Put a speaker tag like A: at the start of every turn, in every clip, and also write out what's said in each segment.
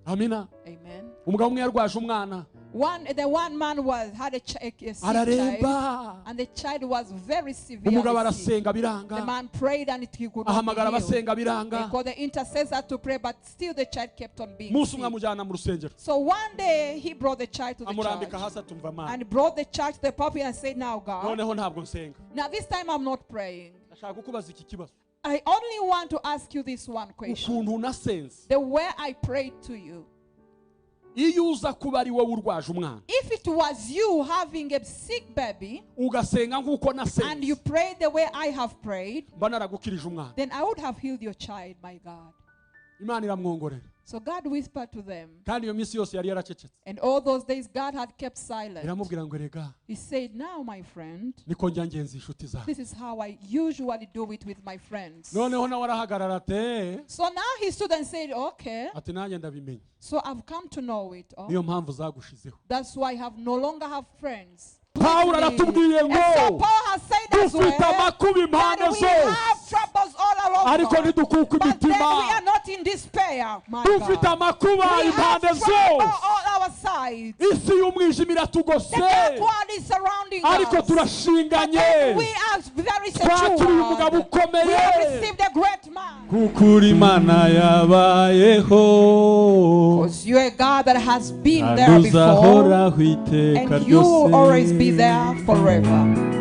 A: Amina.
B: Amen.
A: Umugabo umwe yarwaje umwana.
B: The one man had a sick child, and the child was very severe.
A: Umugabo arasenga biranga.
B: The man prayed and he could not
A: ahamagara
B: be healed.
A: abasenga biranga.
B: He called the intercessor to pray, but still the child kept on being
A: Musu
B: sick.
A: ngamujana mu rusengero.
B: So one day he brought the child to the
A: Amurambika
B: church
A: hasi atumva amana.
B: and brought the child to the pulpit and said, now God,
A: Noneho ntabwo nsenga.
B: now this time I'm not praying.
A: Ndashaka kukubaza iki kibazo.
B: I only want to ask you this one question.
A: Ukuntu nasenze.
B: The way I prayed to you.
A: Iyo uza kuba ari wowe urwaje umwana.
B: If it was you having a sick baby,
A: ugasenga nkuko nasenze,
B: and you prayed the way I have prayed,
A: mba naragukirije umwana.
B: then I would have healed your child, my God.
A: Imana iramwongorera.
B: So God whispered to them.
A: Kandi iyo minsi yose yari yaracecetse.
B: And all those days God had kept silent.
A: Iramubwira ngo rega.
B: He said, now my friend,
A: niko njya ngenza inshuti zawe.
B: this is how I usually do it with my friends.
A: Noneho nawe arahagarara ate.
B: So now he stood and said, okay.
A: Ati nanjye ndabimenye.
B: So I've come to know it. Oh.
A: Niyo mpamvu zagushizeho.
B: That's why I have no longer have friends.
A: Paul aratubwiye ngo.
B: And so Paul has said as well
A: that
B: we have troubles all around
A: ariko ntidukuka
B: but then
A: imitima.
B: we are not in despair, my
A: dufite
B: God.
A: amakuba
B: We have
A: impande
B: trouble
A: zose.
B: all our sides.
A: Isi y'umwijima iratugose.
B: The dark world is surrounding
A: ariko
B: us.
A: turashinganye.
B: We are very
A: twakiriye umugabo
B: secure. We
A: ukomeye.
B: have received a great man.
A: kuko Imana yabayeho.
B: Because you are a God that has been there before. And you will always be there forever.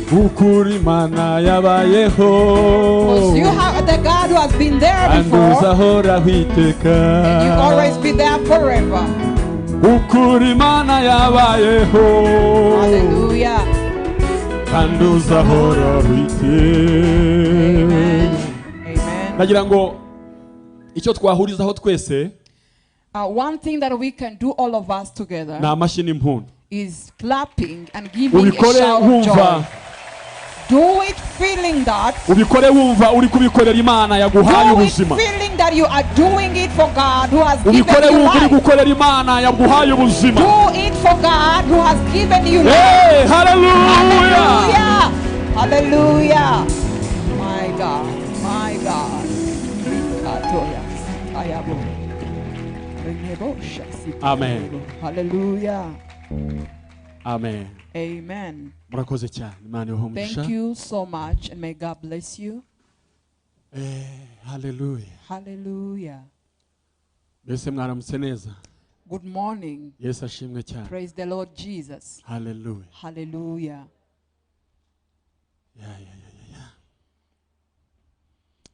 A: Kuko Imana yabayeho.
B: Because you have the God who has been there before. And you always be there forever.
A: Kuko Imana yabayeho.
B: Hallelujah.
A: Kandi uzahora witeka.
B: Amen.
A: Nagira ngo icyo twahurizaho twese
B: One thing that we can do all of us together
A: na amashyi n'impundu.
B: is clapping and giving a
A: Ubikore
B: shout of joy.
A: wumva.
B: Do it feeling that.
A: Ubikore wumva uri kubikorera Imana yaguhaye
B: Do it
A: ubuzima.
B: feeling that you are doing it for God who has given
A: Ubikore
B: you
A: wumva uri
B: life.
A: gukorera Imana yaguhaye ubuzima.
B: Do it for God who has given you life.
A: Hey, hallelujah.
B: Hallelujah. Hallelujah. My God. My God.
A: Amen.
B: Hallelujah.
A: Amen.
B: Amen.
A: Murakoze cyane. Imana ibahe umugisha.
B: Thank you so much and may God bless you.
A: Hallelujah.
B: Hallelujah.
A: Mbese mwaramutse neza.
B: Good morning.
A: Yesu ashimwe cyane.
B: Praise the Lord Jesus.
A: Hallelujah.
B: Hallelujah.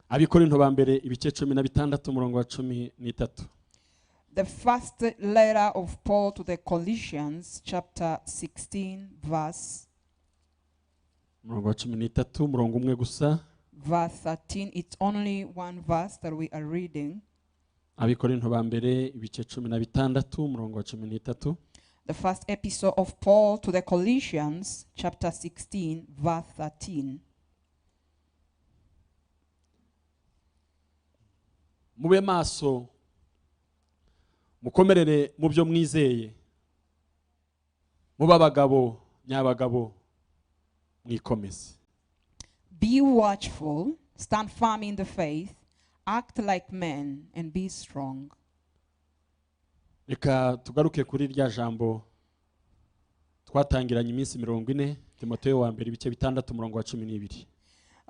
A: Abikorinto ba mbere ibice 16 umurongo wa 13.
B: The first letter of Paul to the Colossians, chapter 16, verse
A: Umurongo wa 13 umurongo umwe gusa.
B: verse 13. It's only one verse that we are reading.
A: Abikorinto ba mbere ibice 16 umurongo wa 13.
B: The first epistle of Paul to the Colossians, chapter 16, verse 13.
A: Mube maso mukomerere mu byo mwizeye. Muba abagabo nyabagabo mwikomeze.
B: Be watchful, stand firm in the faith, act like men, and be strong.
A: Reka tugaruke kuri rya jambo twatangiranye iminsi 40 Timoteyo wa mbere ibice 6 umurongo wa 12.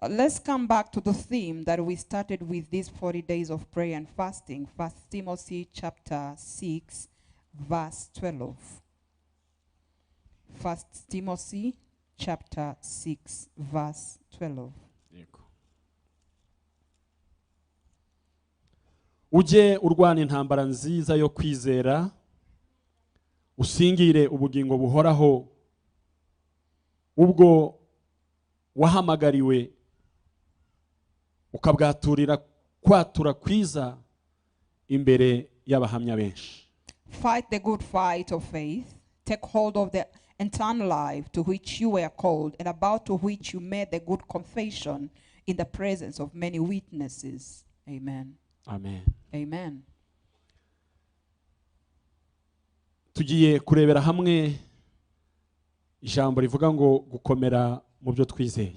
B: Let's come back to the theme that we started with these 40 days of prayer and fasting. 1 Timothy chapter 6, verse 12. 1 Timothy chapter 6, verse 12.
A: Uje urwana intambara nziza yo kwizera, usingire ubugingo buhoraho ubwo wahamagariwe ukabwaturira kwatura kwiza imbere y'abahamya benshi.
B: Fight the good fight of faith, take hold of the eternal life to which you were called and about to which you made the good confession in the presence of many witnesses. Amen.
A: Amen.
B: Amen.
A: Tugiye kurebera hamwe ijambo rivuga ngo gukomera mu byo twizeye.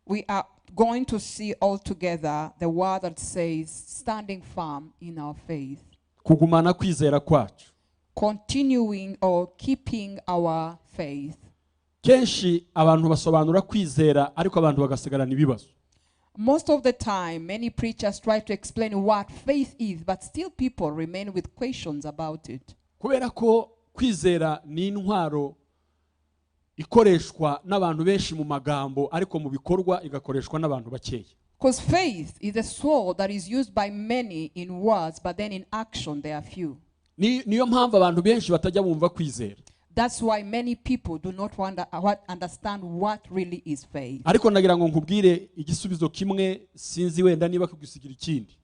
B: We are going to see all together the word that says standing firm in our faith.
A: Kugumana kwizera kwacu.
B: Continuing or keeping our faith.
A: Kenshi abantu basobanura kwizera ariko abantu bagasigarana ibibazo.
B: Most of the time, many preachers try to explain what faith is, but still people remain with questions about it.
A: Kubera ko kwizera ni intwaro ikoreshwa n'abantu benshi mu magambo ariko mu bikorwa igakoreshwa n'abantu bakeya.
B: Because faith is a sword that is used by many in words, but then in action they are few.
A: Niyo mpamvu abantu benshi batajya bumva kwizera.
B: That's why many people do not understand what really is faith.
A: Ariko nagira ngo nkubwire igisubizo kimwe, sinzi wenda niba kugusigira ikindi.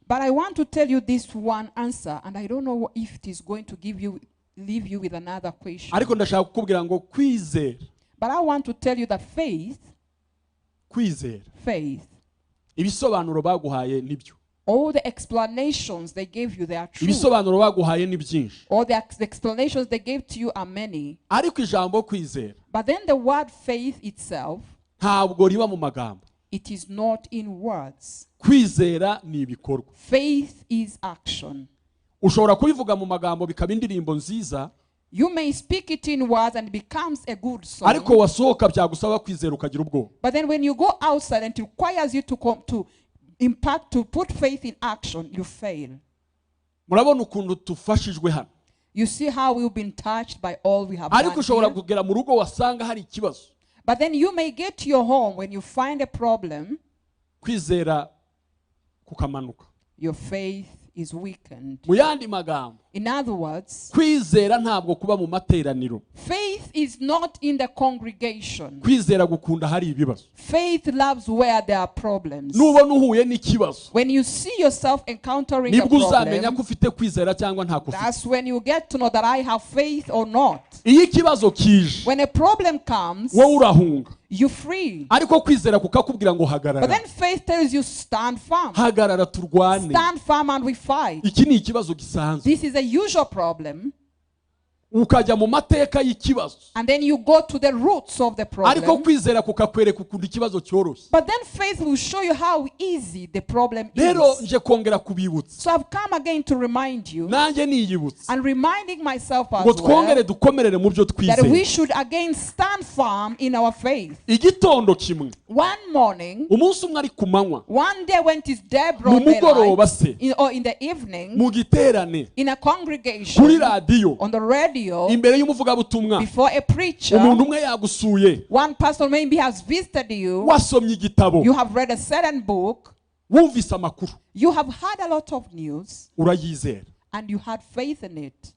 B: But I want to tell you this one answer, and I don't know if it is going to leave you with another question.
A: Ariko ndashaka kukubwira ngo kwizera.
B: But I want to tell you that
A: kwizera.
B: Faith.
A: Ibisobanuro baguhaye nibyo.
B: All the explanations they gave you, they are true.
A: Ibisobanuro baguhaye ni byinshi.
B: All the explanations they gave to you are many.
A: Ariko ijambo kwizera.
B: But then the word faith itself,
A: ntabwo riba mu magambo.
B: it is not in words.
A: Kwizera ni ibikorwa.
B: Faith is action.
A: Ushobora kubivuga mu magambo bikaba indirimbo nziza.
B: You may speak it in words and it becomes a good song.
A: Ariko wasohoka byagusaba kwizera ukagira ubwoba.
B: But then when you go outside and it requires you to impact, to put faith in action, you fail.
A: Murabona ukuntu tufashijwe hano.
B: You see how we've been touched by all we have
A: Ariko ushobora
B: done here?
A: kugera mu rugo wasanga hari ikibazo.
B: But then you may get to your home when you find a problem.
A: Kwizera kukamanuka.
B: Your faith is weakened.
A: Mu yandi magambo.
B: In other words,
A: kwizera ntabwo kuba mu materaniro.
B: faith is not in the congregation.
A: Kwizera gukunda hari ibibazo.
B: Faith loves where there are problems.
A: Nubona uhuye n'ikibazo.
B: When you see yourself encountering a
A: nibwo uzamenya ko
B: problem,
A: ufite kwizera cyangwa nta kufite.
B: that's when you get to know that I have faith or not.
A: Iyo ikibazo kije,
B: When a problem comes,
A: wowe urahunga.
B: you free.
A: Ariko kwizera kukakubwira ngo
B: But
A: hagarara.
B: then faith tells you stand firm.
A: Hagarara turwane.
B: Stand firm and we fight.
A: Iki ni ikibazo gisanzwe.
B: This is a usual problem.
A: Ukajya mu mateka y'ikibazo.
B: And then you go to the roots of the
A: Ariko
B: problem.
A: kwizera kukakwereka ukuntu ikibazo cyoroshye.
B: But then faith will show you how easy the problem
A: Rero
B: is.
A: nje kongera kubibutsa.
B: So I've come again to remind you
A: Nanjye niyibutsa.
B: and reminding myself as
A: Ngo twongere
B: well
A: dukomerere mu byo
B: that we
A: twizeye.
B: should again stand firm in our faith.
A: Igitondo kimwe.
B: One morning,
A: Umunsi umwe ari ku manywa.
B: one day when it is day
A: Mu
B: broad
A: mugoroba
B: daylight,
A: se.
B: or in the evening,
A: Mu giterane.
B: in a
A: Kuri
B: congregation,
A: radiyo.
B: on the radio,
A: Imbere y'umuvugabutumwa.
B: before a preacher,
A: Umuntu umwe yagusuye.
B: one person maybe has visited you,
A: Wasomye igitabo.
B: you have read a certain book,
A: Wumvise amakuru.
B: you have heard a lot of news,
A: Urayizera.
B: and you had faith in it.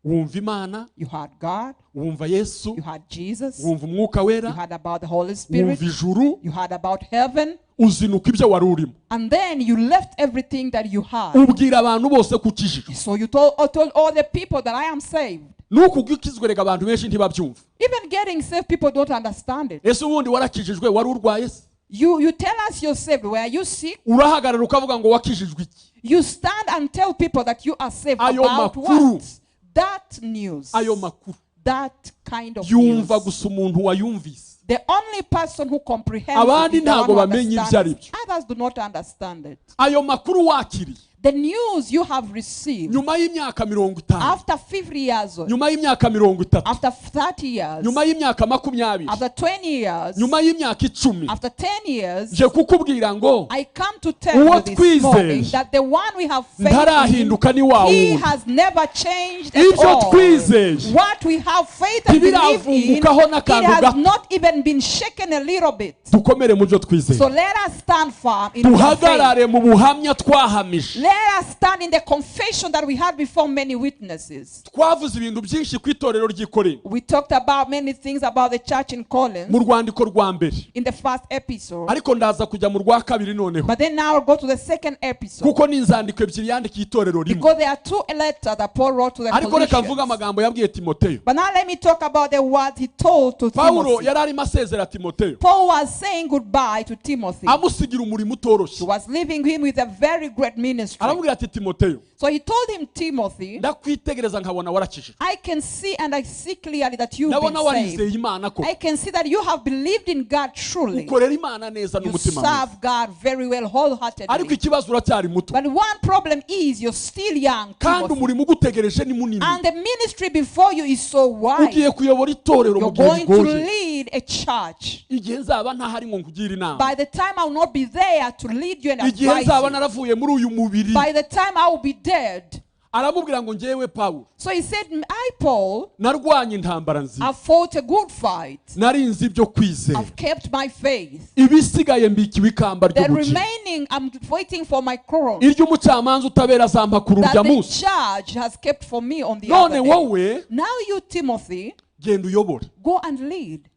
A: Wumva Imana.
B: You had God,
A: Wumva Yesu.
B: you had Jesus,
A: Wumva Umwuka Wera.
B: you had about the Holy Spirit,
A: Wumva ijuru.
B: you had about heaven,
A: Uzinuka ibyo wari urimo.
B: and then you left everything that you had.
A: Ubwira abantu bose kukijijwe.
B: So you told all the people that I am saved.
A: Nuko ugikizwe rega abantu benshi ntibabyumva.
B: Even getting saved, people don't understand it.
A: Ese ubundi warakijijwe wari urwaye se?
B: You tell us you're saved. Were you sick?
A: Urahagarara ukavuga ngo wakijijwe iki?
B: You stand and tell people that you are saved.
A: Ayo
B: About
A: makuru.
B: what? That news.
A: Ayo makuru.
B: That kind of
A: Yumva
B: news.
A: gusa umuntu wayumvise.
B: The only person who comprehends
A: Abandi
B: it is the one
A: ntago
B: who
A: bamenye ibyo
B: understands.
A: aribyo.
B: Others do not understand it.
A: Ayo makuru wakiriye.
B: The news you have received
A: Nyuma y'imyaka 50.
B: after 50 years,
A: Nyuma y'imyaka 30.
B: after 30 years,
A: Nyuma y'imyaka 20.
B: after 20 years,
A: Nyuma y'imyaka 10.
B: after 10 years,
A: Je kukubwira ngo
B: I come to tell you
A: What
B: this
A: twizeye
B: morning that the one we have faith in,
A: ntarahinduka ni wa
B: he
A: wundi.
B: has never changed at
A: Ibyo
B: all.
A: twizeye
B: What we have faith and believe in,
A: ntibiravungukaho
B: it
A: n'akantu
B: has
A: gato.
B: not even been shaken a little bit.
A: Dukomere mu byo twizeye.
B: So let us stand firm in our faith.
A: Duhagarare mu buhamya twahamije.
B: Let us stand in the confession that we had before many witnesses.
A: Twavuze ibintu byinshi ku itorero ry'Ikorinto.
B: We talked about many things about the church in Corinth
A: Mu rwandiko rwa mbere.
B: in the first episode.
A: Ariko ndaza kujya mu rwa kabiri noneho.
B: But then now I'll go to the second episode.
A: Kuko ni inzandiko ebyiri yandikiye itorero rimwe.
B: Because there are two letters that Paul wrote to the
A: Ariko reka mvuga
B: Colossians.
A: amagambo yabwiye Timoteyo.
B: But now let me talk about the words he told to
A: Paulo
B: Timothy.
A: yari arimo asezera Timoteyo.
B: Paul was saying goodbye to Timothy.
A: Amusigira umurimo
B: He
A: utoroshye.
B: was leaving him with a very great ministry.
A: aramubwira ati Timoteyo,
B: So he told him, Timothy,
A: ndakwitegereza nkabona warakijijwe,
B: I can see and I see clearly that you've been
A: ndabona warizeye
B: saved.
A: Imana ko
B: I can see that you have believed in God truly.
A: ukorera Imana neza
B: You
A: n'umutima mwiza,
B: serve God very well,
A: ariko
B: wholeheartedly.
A: ikibazo uracyari muto
B: But one problem is you're still young,
A: kandi
B: Timothy.
A: umurimo ugutegereje ni munini,
B: And the ministry before you is so wide.
A: ugiye kuyobora itorero mu
B: You're
A: gihe
B: going to
A: bigoye,
B: lead a church.
A: igihe nzaba ntahari ngo nkugire inama,
B: By the time I will not be there to lead you and
A: igihe
B: advise
A: nzaba
B: you.
A: naravuye muri uyu mubiri.
B: By the time I will be dead.
A: Aramubwira ngo njyewe Pawulo
B: So he said, I, Paul,
A: narwanye intambara nziza,
B: have fought a good fight.
A: narinze ibyo kwizera,
B: I've kept my faith.
A: ibisigaye mbikiwe ikamba
B: The
A: ry'ubugingo,
B: remaining, I'm waiting for my crown.
A: iry'umucamanza utabera azampa ku
B: That
A: rurya
B: the
A: munsi.
B: judge has kept for me on the
A: None
B: other day.
A: wowe
B: Now you, Timothy,
A: genda uyobore,
B: go and lead.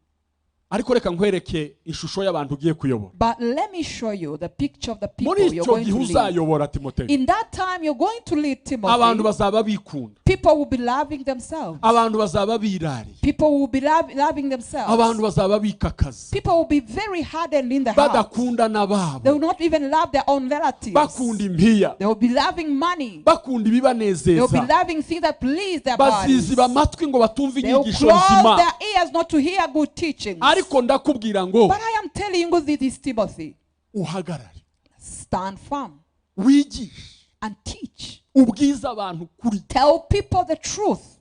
A: ariko reka nkwereke ishusho y'abantu ugiye kuyobora.
B: But let me show you the picture of the people
A: Muri
B: you're
A: icyo
B: going
A: gihe
B: to lead.
A: uzayobora Timoteyo,
B: In that time you're going to lead
A: abantu
B: Timothy.
A: bazaba bikunda,
B: People will be loving themselves.
A: abantu bazaba birari,
B: People will be loving themselves.
A: abantu bazaba bikakaza,
B: People will be very hardened in the heart.
A: badakunda
B: They
A: n'ababo,
B: will not even love their own relatives.
A: bakunda impiya,
B: They will be loving money.
A: bakunda
B: They will be
A: ibibanezeza,
B: loving things that please their bodies.
A: baziziba amatwi ngo batumve
B: They will
A: inyigisho
B: close
A: nzima.
B: their ears not to hear good teachings.
A: Ariko ndakubwira ngo
B: But I am telling you this, Timothy.
A: uhagarare,
B: Stand firm
A: wigishe,
B: and teach.
A: ubwiza abantu kuri.
B: Tell people the truth.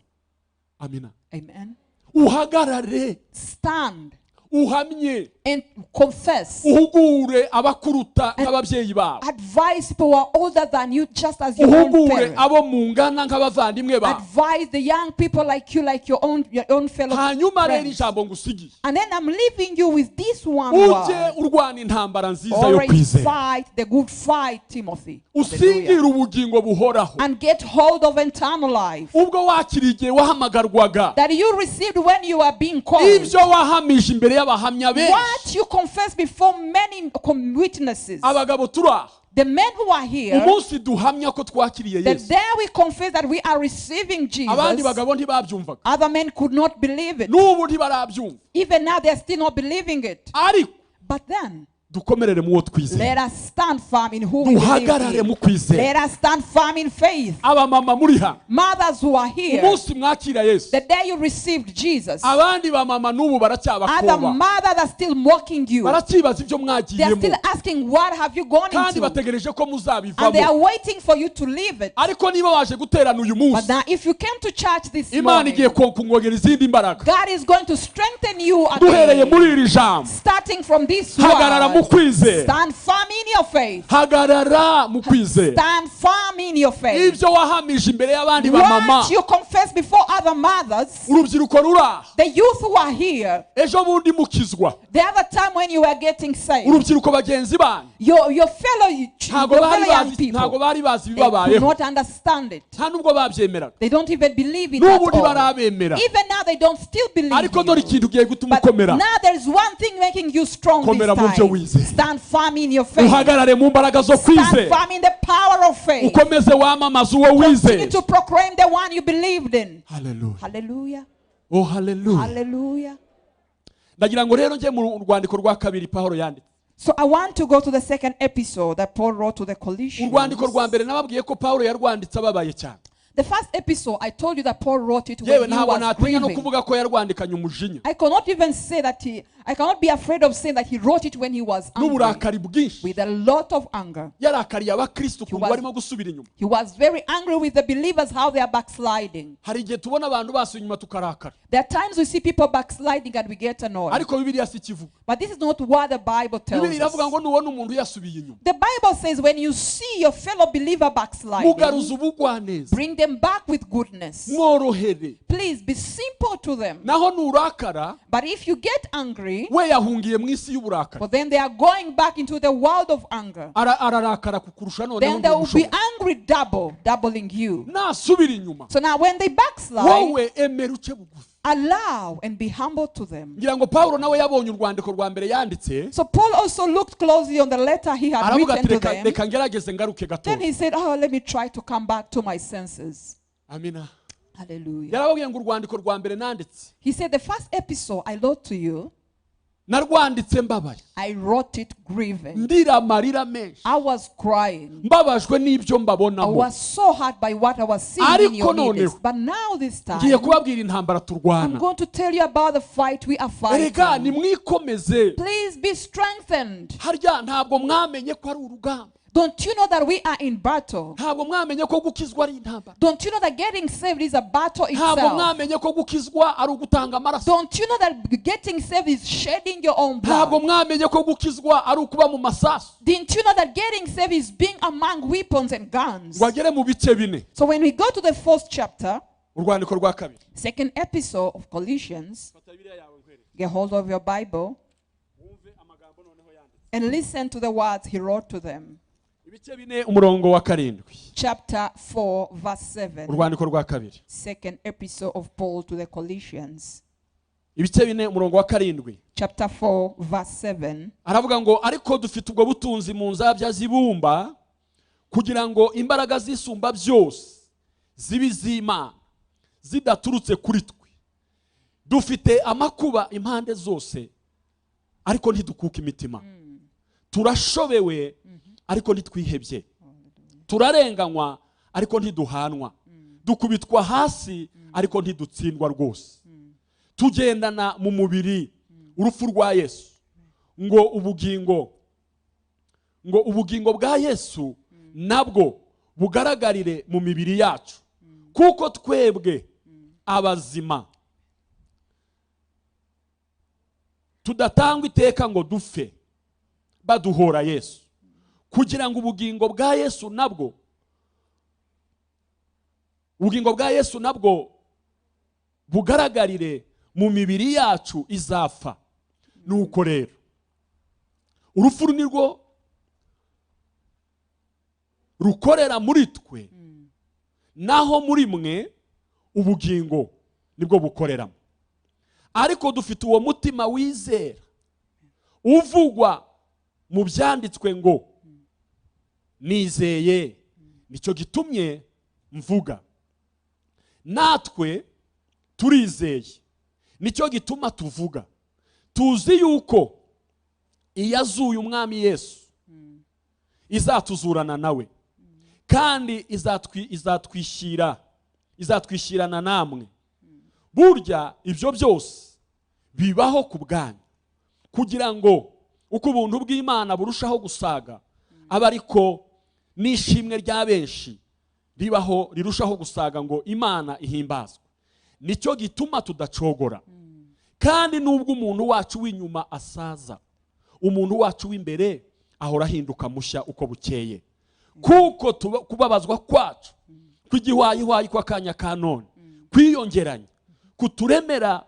A: Amina.
B: Amen.
A: Uhagarare,
B: Stand
A: uhamye,
B: and confess.
A: uhugure abakuruta nk'ababyeyi babo,
B: Advise people who are older than you just as your own
A: uhugure
B: parents.
A: abo mungana nk'abavandimwe bawe.
B: Advise the young people like you, like your own fellow
A: Hanyuma rero
B: friends.
A: ijambo ngusigiye,
B: And then I'm leaving you with this one
A: ujye
B: word.
A: urwana intambara nziza yo
B: Always
A: kwizera,
B: fight the good fight, Timothy.
A: usingire
B: Hallelujah.
A: ubugingo buhoraho,
B: And get hold of eternal life
A: ubwo wakiriye igihe wahamagarwaga,
B: that you received when you are being called.
A: ibyo wahamije imbere y'abahamya benshi.
B: What you confess before many witnesses.
A: Abagabo turi aha,
B: The men who are here,
A: umunsi duhamya ko twakiriye
B: that
A: Yesu,
B: there we confess that we are receiving
A: abandi
B: Jesus.
A: bagabo ntibabyumvaga,
B: Other men could not believe it.
A: n'ubu ntibarabyumva,
B: Even now they're still not believing it.
A: ariko
B: But then,
A: dukomerere mu wo twizera,
B: let us stand firm in who we
A: duhagarare
B: believe
A: mu
B: in.
A: kwizera.
B: Let us stand firm in faith.
A: Abamama muri hano,
B: Mothers who are here,
A: umunsi mwakira Yesu,
B: the day you received Jesus,
A: abandi bamama n'ubu
B: other
A: baracyabakoba,
B: mothers are still mocking you.
A: baracyibaza ibyo
B: They are
A: mwagiyemo,
B: still asking, what have you gone
A: kandi
B: into?
A: bategereje ko
B: And they
A: muzabivamo.
B: are waiting for you to leave it.
A: Ariko niba waje guterana uyu
B: But
A: munsi,
B: now, if you came to church this
A: Imana
B: morning,
A: igiye kongera izindi mbaraga.
B: God is going to strengthen you
A: Duhereye
B: again.
A: muri iri jambo,
B: Starting from this
A: hagarara mu
B: word,
A: kwizera,
B: stand firm in your faith.
A: hagarara mu kwizera.
B: Stand firm in your faith.
A: Ibyo wahamije imbere y'abandi bamama,
B: What you confess before other mothers,
A: urubyiruko ruri aha,
B: the youth who are here,
A: ejo bundi mukizwa,
B: the other time when you were getting saved,
A: urubyiruko bagenzi banyu
B: your fellow young
A: ntabwo
B: people,
A: bari bazi
B: they could
A: ibibabayeho,
B: not understand it.
A: nta nubwo babyemeraga,
B: They don't even believe it
A: n'ubu
B: at all.
A: ntibarabemera.
B: Even now they don't still believe
A: Ariko dore
B: you.
A: ikintu ugiye gutuma
B: But
A: ukomera,
B: now there is one thing making you strong this
A: komera mu byo
B: time.
A: wizeye,
B: Stand firm in your faith.
A: uhagarare mu mbaraga zo
B: Stand
A: kwizera,
B: firm in the power of faith.
A: ukomeze wamamaza uwo
B: Continue
A: wizeye.
B: to proclaim the one you believed in.
A: Haleluya,
B: Hallelujah.
A: oh haleluya.
B: Hallelujah.
A: Ndagira ngo rero njye mu rwandiko rwa kabiri Pawulo yanditse,
B: So I want to go to the second episode that Paul wrote to the Colossians.
A: urwandiko rwa mbere nababwiye ko Pawulo yarwanditse ababaye cyane,
B: The first episode, I told you that Paul wrote it
A: yewe
B: when he
A: ntabwo
B: was
A: natinya no
B: grieving.
A: kuvuga ko yarwandikanye umujinya
B: I cannot even say that I cannot be afraid of saying that he wrote it when he was angry,
A: n'uburakari bwinshi,
B: with a lot of anger.
A: yarakariye abakristo ukuntu
B: was-
A: barimo gusubira inyuma.
B: He was very angry with the believers, how they are backsliding.
A: Hari igihe tubona abantu basuye inyuma tukarakara,
B: There are times we see people backsliding and we get annoyed.
A: ariko Bibiliya si ikivuga.
B: But this is not what the Bible tells
A: Bibiliya iravuga
B: us.
A: ngo nubona umuntu yasubiye inyuma,
B: The Bible says when you see your fellow believer backsliding,
A: mugaruza ubugwaneza,
B: bring them back with goodness.
A: mworohere.
B: Please be simple to them.
A: Naho nurakara,
B: But if you get angry,
A: we yahungiye mu isi y'uburakari,
B: but then they are going back into the world of anger.
A: ararakara kukurusha noneho
B: Then they will be
A: ng'umushobozi.
B: angry doubling you.
A: Nasubira inyuma,
B: So now when they backslide,
A: wowe emera uce bugufi.
B: allow and be humble to them.
A: Ngira ngo Pawulo nawe yabonye urwandiko rwa mbere yanditse,
B: So Paul also looked closely on the letter he had
A: aravuga
B: written
A: ati
B: to
A: reka
B: them.
A: reka ngerageze ngaruke gato.
B: Then he said, oh, let me try to come back to my senses.
A: Amina.
B: Hallelujah.
A: Yarababwiye ngo urwandiko rwa mbere nanditse
B: He said, the first episode I wrote to you,
A: narwanditse mbabaye,
B: I wrote it grieving.
A: ndira amarira menshi,
B: I was crying.
A: mbabajwe n'ibyo
B: I
A: mbabonamo.
B: was so hurt by what I was seeing in
A: Ariko
B: your
A: noneho,
B: leaders. But now this
A: ngiye
B: time,
A: kubabwira intambara
B: I'm
A: turwana.
B: going to tell you about the fight we are
A: Erega
B: fighting.
A: nimwikomeze,
B: Please be strengthened.
A: harya ntabwo mwamenye ko ari urugamba,
B: Don't you know that we are in battle?
A: ntabwo mwamenye ko gukizwa ari intambara,
B: Don't you know that getting saved is a battle
A: ntabwo
B: itself?
A: mwamenye ko gukizwa ari ugutanga amaraso,
B: Don't you know that getting saved is shedding your own
A: ntabwo
B: blood?
A: mwamenye ko gukizwa ari ukuba mu masasu
B: Didn't you know that getting saved is being among weapons and guns?
A: ngo agere mu bice bine.
B: So when we go to the fourth chapter,
A: Urwandiko rwa kabiri,
B: second episode of Colossians,
A: fata Bibiliya yawe nkwereke,
B: get hold of your Bible
A: wumve amagambo noneho yanditse.
B: and listen to the words he wrote to them.
A: Ibice bine umurongo wa karindwi,
B: Chapter 4, verse 7.
A: urwandiko rwa kabiri,
B: Second episode of Paul to the Colossians.
A: ibice bine umurongo wa karindwi,
B: Chapter 4, verse 7.
A: aravuga ngo ariko dufite ubwo butunzi mu nzabya zibumba kugira ngo imbaraga zisumba byose zibe iz'Imana zidaturutse kuri twe. Dufite amakuba impande zose ariko ntidukuka imitima, turashobewe ariko ntitwihebye, turarenganywa ariko ntiduhanwa, dukubitwa hasi ariko ntidutsindwa rwose. Tugendana mu mubiri urupfu rwa Yesu, ngo ubugingo bwa Yesu nabwo bugaragarire mu mibiri yacu, kuko twebwe abazima tudatangwa iteka ngo dupfe baduhora Yesu, kugira ngo ubugingo bwa Yesu nabwo bugaragarire mu mibiri yacu izapfa. Nuko rero urupfu nirwo rukorera muri twe, naho muri mwe ubugingo nibwo bukoreramo. Ariko dufite uwo mutima wizera uvugwa mu byanditswe ngo nizeye, nicyo gitumye mvuga. Natwe turizeye, nicyo gituma tuvuga. Tuzi yuko iyazuye umwami Yesu izatuzurana nawe, kandi izatwishyirana namwe. Burya ibyo byose bibaho ku bwanyu, kugira ngo uko ubuntu bw'Imana burushaho gusaga, aba ariko n'ishimwe rya benshi rirushaho gusaga, ngo Imana ihimbazwe. Nicyo gituma tudacogora. Kandi nubwo umuntu wacu w'inyuma asaza, umuntu wacu w'imbere ahora ahinduka mushya uko bukeye. Kuko kubabazwa kwacu kw'igihwayihwayi kw'akanya ka none kwiyongeranya kuturemera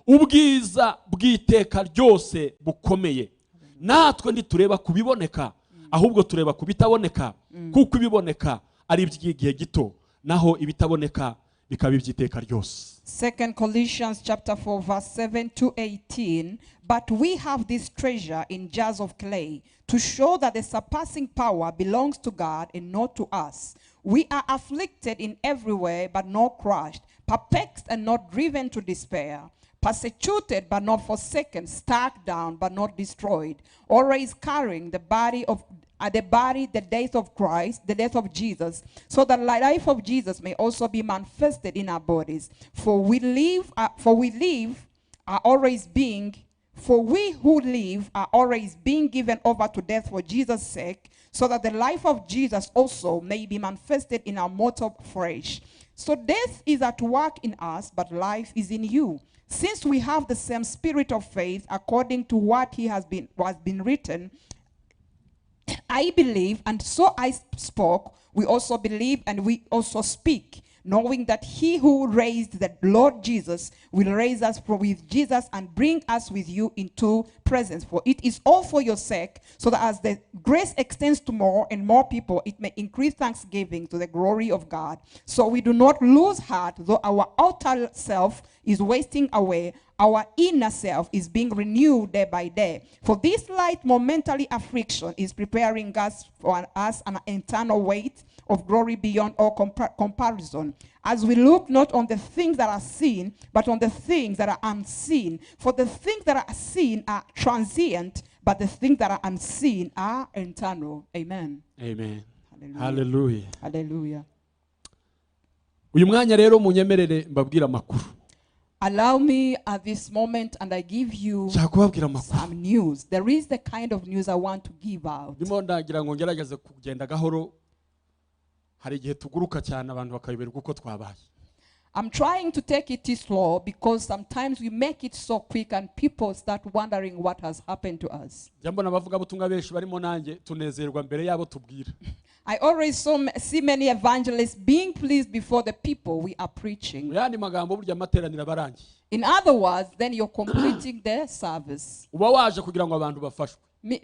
A: ubwiza bw'iteka ryose bukomeye. Natwe ntitureba kubiboneka, ahubwo tureba kubitaboneka, kuko ibiboneka ari iby'igihe gito, naho ibitaboneka bikaba iby'iteka ryose.
B: 2 Colossians chapter 4 verse 7 to 18. But we have this treasure in jars of clay, to show that the surpassing power belongs to God and not to us. We are afflicted in every way, but not crushed, perplexed and not driven to despair, persecuted but not forsaken, struck down but not destroyed, always carrying the death of Christ, the death of Jesus, so that the life of Jesus may also be manifested in our bodies. For we who live are always being given over to death for Jesus' sake, so that the life of Jesus also may be manifested in our mortal flesh. So death is at work in us, but life is in you. Since we have the same spirit of faith, according to what was been written, I believe, and so I spoke. We also believe, and we also speak, knowing that he who raised the Lord Jesus will raise us with Jesus and bring us with you into presence. For it is all for your sake, so that as the grace extends to more and more people, it may increase thanksgiving to the glory of God. So we do not lose heart, though our outer self is wasting away, our inner self is being renewed day by day. For this light momentary affliction is preparing us for us an eternal weight of glory beyond all comparison, as we look not on the things that are seen, but on the things that are unseen. For the things that are seen are transient, but the things that are unseen are eternal. Amen.
A: Amen.
B: Hallelujah.
A: Hallelujah.
B: Hallelujah.
A: Uyu mwanya rero munyemerere mbabwira amakuru.
B: Allow me at this moment, and I give you
A: Nshaka kubabwira amakuru.
B: some news. There is the kind of news I want to give out.
A: Ndimo ndagira ngo ngerageze kugenda gahoro. Hari igihe tuguruka cyane abantu bakayoberwa uko twabaye.
B: I'm trying to take it slow because sometimes we make it so quick and people start wondering what has happened to us.
A: Jambona bavuga butumwa benshi barimo nanjye tunezerwa mbere yabo tubwira.
B: I always see many evangelists being pleased before the people we are preaching.
A: Yandi magambo burya materanira barangiye.
B: In other words, then you're completing the service.
A: Uba waje kugira ngo abantu bafashwe.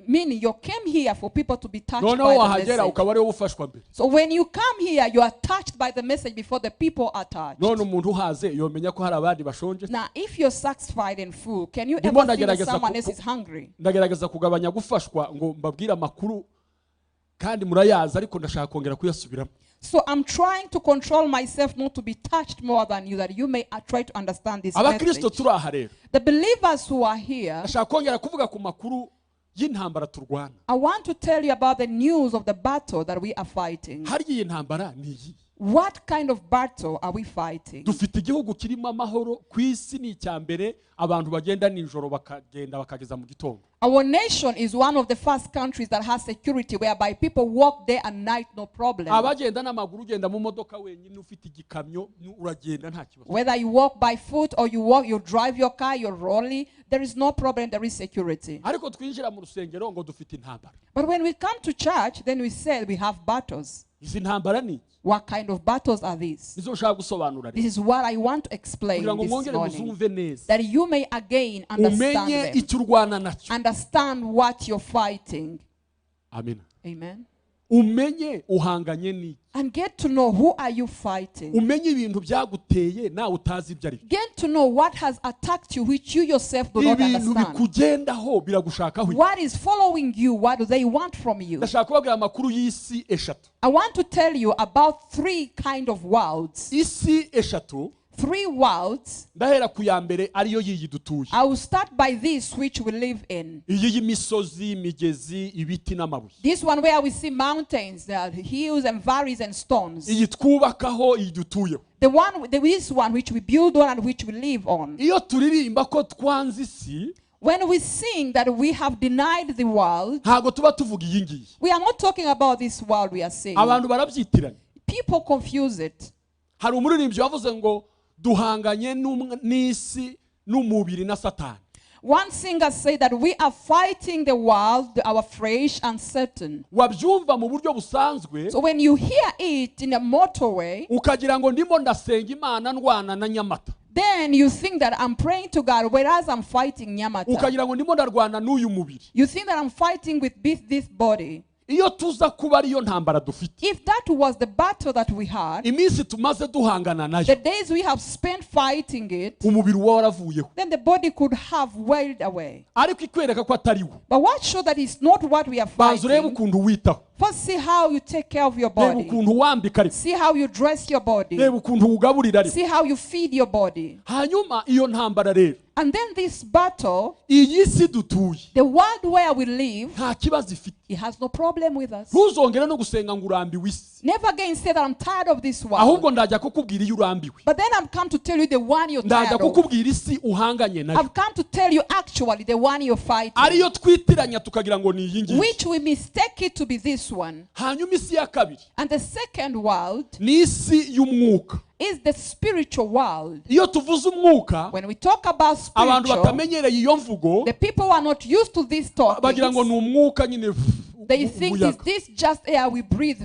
B: Meaning you came here for people to be touched by the
A: wahagera
B: message.
A: ukaba ari ufashwa mbere.
B: So when you come here, you are touched by the message before the people are touched.
A: None umuntu uhaze yomenya ko hari abandi bashonje.
B: Now, if you're satisfied and full, can you ever see that someone else is hungry?
A: Ndagerageza kugabanya gufashwa ngo mbabwire amakuru kandi murayaza ariko ndashaka kongera kuyasubiramo.
B: So I'm trying to control myself not to be touched more than you, that you may try to understand this
A: Abakristo
B: message.
A: turaha rero.
B: The believers who are here,
A: Ndashaka kongera kuvuga ku makuru y'intambara turwana.
B: I want to tell you about the news of the battle that we are fighting.
A: Hari iyi ntambara ni iyi.
B: What kind of battle are we fighting?
A: Dufite igihugu kirimo amahoro ku isi ni icyambere abantu bagenda ninjoro bakagenda bakageza mu gitondo.
B: Our nation is one of the first countries that has security, whereby people walk day and night no problem.
A: Abagenda n'amaguru ugenda mu modoka wenyine ufite igikamyo uragenda nta kibazo.
B: Whether you walk by foot or you drive your car, you're rolling, there is no problem, there is security.
A: Ariko twinjira mu rusengero ngo dufite intambara.
B: But when we come to church, then we say we have battles.
A: Izi ntambara ni
B: What kind of battles are these?
A: nizo nshaka gusobanura.
B: This is what I want to explain
A: Kugira ngo
B: this
A: mwongere
B: morning,
A: muzumve neza.
B: that you may again understand
A: Umenye
B: them,
A: icyo urwana nacyo.
B: understand what you're fighting.
A: Amen.
B: Amen.
A: Umenye uhanganye ni.
B: And get to know who are you fighting.
A: Umenye ibintu byaguteye nawe utazi ibyo ari.
B: Get to know what has attacked you, which you yourself do not
A: Ibintu
B: understand.
A: bikugendaho biragushakaho.
B: What is following you? What do they want from you?
A: Ndashaka kubabwira amakuru y'isi eshatu.
B: I want to tell you about three kind of worlds.
A: Isi eshatu.
B: Three worlds.
A: Ndahera ku ya mbere ariyo yiyi dutuye.
B: I will start by this which we live in.
A: Iyi y'imisozi, imigezi, ibiti n'amabuye.
B: This one where we see mountains, hills and valleys and stones.
A: Iyi twubakaho, iyi dutuyeho.
B: This one which we build on and which we live on.
A: Iyo turirimba ko twanze isi,
B: when we sing that we have denied the world,
A: ntago tuba tuvuga iyi ngiyi.
B: we are not talking about this world we are saying.
A: Abantu barabyitiranya.
B: People confuse it.
A: Hari umuririmbyi wavuze ngo duhanganye n'isi n'umubiri na Satani.
B: One singer said that we are fighting the world, our flesh and Satan.
A: Wabyumva mu buryo busanzwe.
B: So when you hear it in a motorway,
A: ukagira ngo ndimo ndasenga Imana ndwana na Nyamata.
B: then you think that I'm praying to God, whereas I'm fighting Nyamata.
A: Ukagira ngo ndimo ndarwana n'uyu mubiri.
B: You think that I'm fighting with this body.
A: Iyo tuza kuba ariyo ntambara dufite.
B: If that was the battle that we had,
A: iminsi tumaze duhangana nayo,
B: the days we have spent fighting it,
A: umubiri uba waravuyeho.
B: then the body could have wailed away.
A: Ariko ikwereka ko atari wo.
B: But what shows that it's not what we are
A: Banza urebe
B: fighting?
A: ukuntu witaho.
B: First, see how you take care of your
A: Reba
B: body.
A: ukuntu wambika ariko.
B: See how you dress your body.
A: Reba ukuntu ugaburira ariko.
B: See how you feed your body.
A: Hanyuma iyo ntambara rero,
B: And then this battle,
A: iyi si dutuye,
B: the world where we live,
A: nta kibazo ifite.
B: it has no problem with us.
A: Ntuzongere no gusenga ngo urambiwe isi.
B: Never again say that I'm tired of this world.
A: Ahubwo ndajya kukubwira iyo urambiwe.
B: But then I've come to tell you the one you're
A: Ndajya
B: tired of.
A: kukubwira isi uhanganye nayo.
B: I've come to tell you actually the one you're fighting,
A: Ariyo twitiranya tukagira ngo ni iyi ngiyi.
B: which we mistake it to be this one.
A: Hanyuma isi ya kabiri
B: And the second world
A: ni isi y'umwuka.
B: is the spiritual world.
A: Iyo tuvuze umwuka,
B: When we talk about
A: abantu
B: spiritual,
A: batamenyereye iyo mvugo
B: the people who are not used to this
A: bagira ngo
B: topic,
A: ni umwuka nyine.
B: they think is this just air we breathe.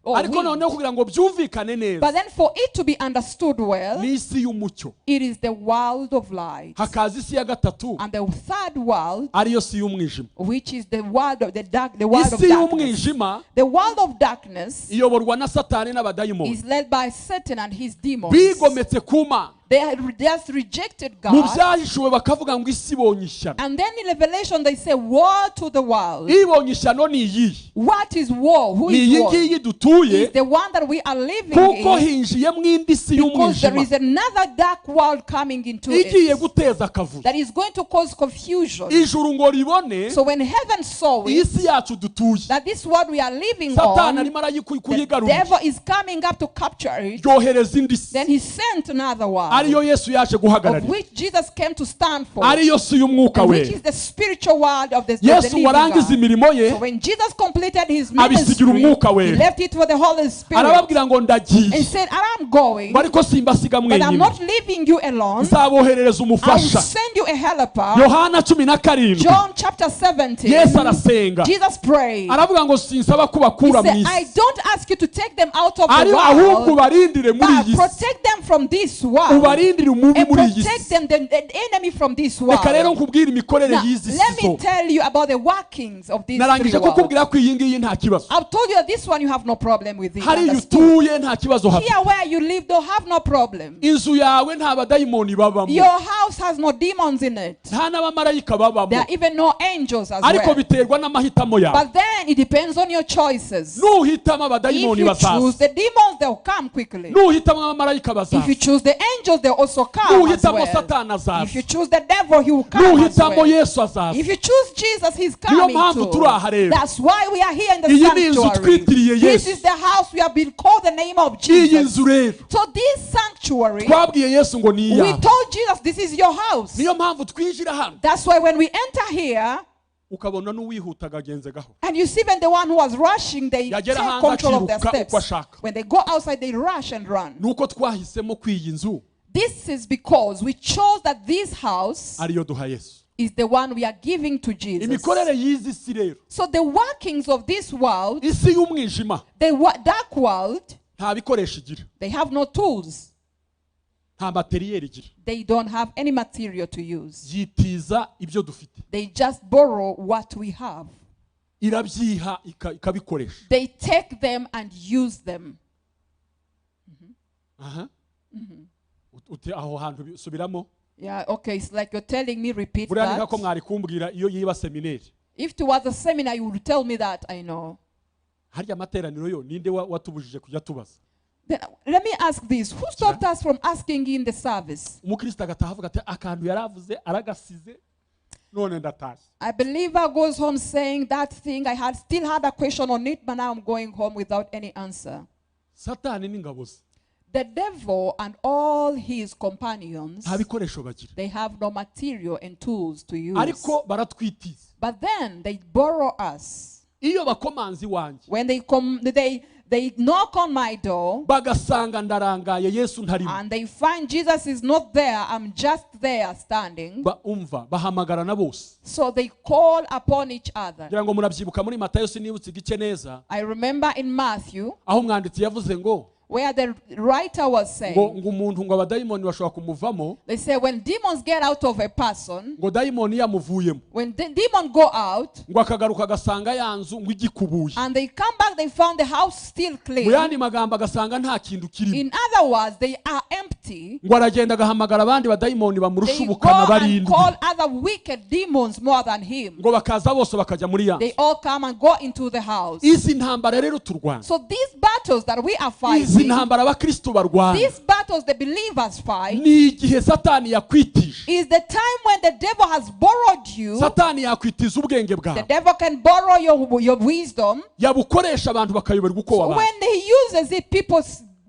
B: Or
A: Ariko
B: wind.
A: noneho kugira ngo byumvikane neza,
B: But then for it to be understood well,
A: ni isi y'umucyo.
B: it is the world of light.
A: Hakaza isi ya gatatu,
B: And the third world,
A: ariyo si y'umwijima.
B: which is the world of the world of
A: Isi
B: darkness.
A: y'umwijima
B: The world of darkness
A: iyoborwa na Satani n'abadayimoni.
B: is led by Satan and his demons.
A: Bigometse ku Mana.
B: They had just rejected
A: mu
B: God.
A: byahishuwe bakavuga ngo isi ibonye ishyano.
B: And then in Revelation they say, woe to the world.
A: Ibonye ishyano ni iyihe?
B: What is woe? Who
A: Ni
B: is
A: iyi
B: woe?
A: ngiyi dutuye,
B: Is the one that we are living
A: kuko
B: in.
A: hinjiyemo indi si
B: Because there
A: y'umwijima
B: is another dark world coming into
A: igiye
B: it
A: guteza akavuyo.
B: that is going to cause confusion.
A: Ijuru ngo ribone
B: So when heaven saw
A: iyi
B: it,
A: si yacu dutuye,
B: that this world we are living
A: Satani
B: on,
A: arimo
B: the
A: kuyigarurira,
B: devil is coming up to capture it.
A: yohereza indi si
B: Then he sent another one,
A: ariyo Yesu yaje
B: of
A: guhagararira,
B: which Jesus came to stand for,
A: ariyo si y'umwuka
B: and
A: we.
B: which is the spiritual world of the
A: Yesu
B: living
A: warangiza
B: God.
A: imirimo ye
B: So when Jesus completed his
A: abisigira
B: ministry,
A: umwuka
B: he
A: we,
B: left it for the Holy Spirit
A: arababwira ngo
B: and
A: ndagiye,
B: said, I'm going,
A: ngo ariko simbasiga
B: but I'm
A: mwenyine,
B: not leaving you alone.
A: nzaboherereza
B: I will
A: umufasha.
B: send you a helper.
A: Yohana 17,
B: John chapter 17.
A: Yesu arasenga
B: Jesus prayed.
A: aravuga ngo sinsaba
B: He
A: kubakura mu
B: said, I
A: isi,
B: don't ask you to take them out of
A: ari
B: the
A: ahubwo
B: world,
A: ubarindire muri
B: but
A: iyi si,
B: protect them from this world.
A: ubarindire umubi
B: And
A: muri iyi
B: protect
A: si.
B: them, the enemy from this world.
A: Reka rero nkubwire imikorere
B: Now,
A: y'izi si
B: let me
A: zo.
B: tell you about the workings of these three
A: Narangije
B: worlds.
A: kukubwira ko iyi ngiyi nta kibazo,
B: I've told you that this one you have no problem with it.
A: hariya
B: Understood?
A: utuye nta kibazo hafite,
B: Here where you live, they'll have no problem.
A: inzu yawe nta badayimoni babamo,
B: Your house has no demons in it.
A: nta n'abamarayika babamo,
B: There are even no angels as
A: ariko
B: well.
A: biterwa n'amahitamo yawe.
B: But then it depends on your choices.
A: Nuhitamo
B: If
A: abadayimoni
B: you choose
A: bazaza,
B: the demons, they'll come quickly.
A: nuhitamo abamarayika
B: If you
A: bazaza,
B: choose the angels, they'll also come as
A: nuhitamo
B: well.
A: Satani
B: If you
A: azaza,
B: choose the devil, he will come as
A: nuhitamo
B: well.
A: Yesu azaza.
B: If you choose Jesus, he's
A: Niyo
B: coming
A: mpamvu turi aha
B: too.
A: rero.
B: That's why we are here in the
A: Iyi ni inzu
B: sanctuary.
A: twitiriye
B: This
A: Yesu.
B: is the house we have been called the name of
A: Iyi
B: Jesus.
A: nzu rero
B: So this sanctuary,
A: twabwiye Yesu ngo ni
B: we
A: iyawe.
B: told Jesus this is your house.
A: Niyo mpamvu twinjira hano
B: That's why when we enter here,
A: ukabona n'uwihutaga agenze gaho,
B: and you see when the one who was rushing, they take
A: yagera hanze
B: control of their
A: akiruka uko
B: steps.
A: ashaka.
B: When they go outside, they rush and run.
A: Nuko twahisemo ko iyi nzu
B: This is because we chose that this house
A: ariyo duha Yesu.
B: is the one we are giving to Jesus.
A: Imikorere y'izi si rero,
B: So the workings of this world,
A: isi y'umwijima
B: the dark world,
A: nta bikoresho igira,
B: they have no tools.
A: nta materiyeri igira,
B: They don't have any material to use.
A: yitiza ibyo dufite,
B: They just borrow what we have.
A: irabyiha ikabikoresha.
B: They take them and use them.
A: Aha. Uti aho hantu subiramo,
B: Yeah, okay, it's like you're telling me, repeat
A: buriya
B: that.
A: niko mwari kumbwira iyo yiba seminari.
B: If it was a seminar, you would tell me that, I know.
A: Harya amateraniro yo ninde watubujije kujya tubaza?
B: Then, let me ask this. Who stopped us from asking in the service?
A: Umukristo agataha avuga ati akantu yaravuze aragasize none ndatashye.
B: A believer goes home saying that thing, I still had a question on it, but now I'm going home without any answer.
A: Satani n'ingabo ze
B: The devil and all his companions,
A: nta bikoresho bagira,
B: they have no material and tools to use.
A: ariko baratwitiza.
B: But then they borrow us.
A: Iyo bakomanzi wanjye
B: When they come, they knock on my door
A: bagasanga ndarangaye Yesu ntarimo,
B: and they find Jesus is not there. I'm just there standing.
A: umva bahamagara na bose.
B: So they call upon each other.
A: Ngira ngo murabyibuka muri Matayo sinibutse igice neza,
B: I remember in Matthew
A: aho umwanditsi yavuze ngo
B: where the writer was saying,
A: ngo umuntu ngo abadayimoni bashobora kumuvamo,
B: they say when demons get out of a person,
A: ngo dayimoni yamuvuyemo,
B: when the demon go out
A: ngo akagaruka agasanga ya nzu ngo igikubuye,
B: and they come back, they found the house still
A: mu
B: clean.
A: yandi magambo agasanga nta kintu kirimo,
B: In other words, they are empty.
A: ngo aragenda agahamagara abandi badayimoni bamurusha
B: They go
A: ubukana
B: and
A: barindwi,
B: call other wicked demons more than him.
A: ngo bakaza bose bakajya muri ya
B: They
A: nzu.
B: all come and go into the house.
A: Izi ntambara rero turwana,
B: So these battles that we are
A: izi
B: fighting,
A: ntambara abakristo barwana,
B: these battles the believers fight,
A: ni igihe Satani yakwitije.
B: is the time when the devil has borrowed you.
A: Satani yakwitiza ubwenge
B: The
A: bwawe,
B: devil can borrow your wisdom.
A: yabukoresha abantu bakayoberwa uko
B: So
A: wabaye.
B: when he uses it, people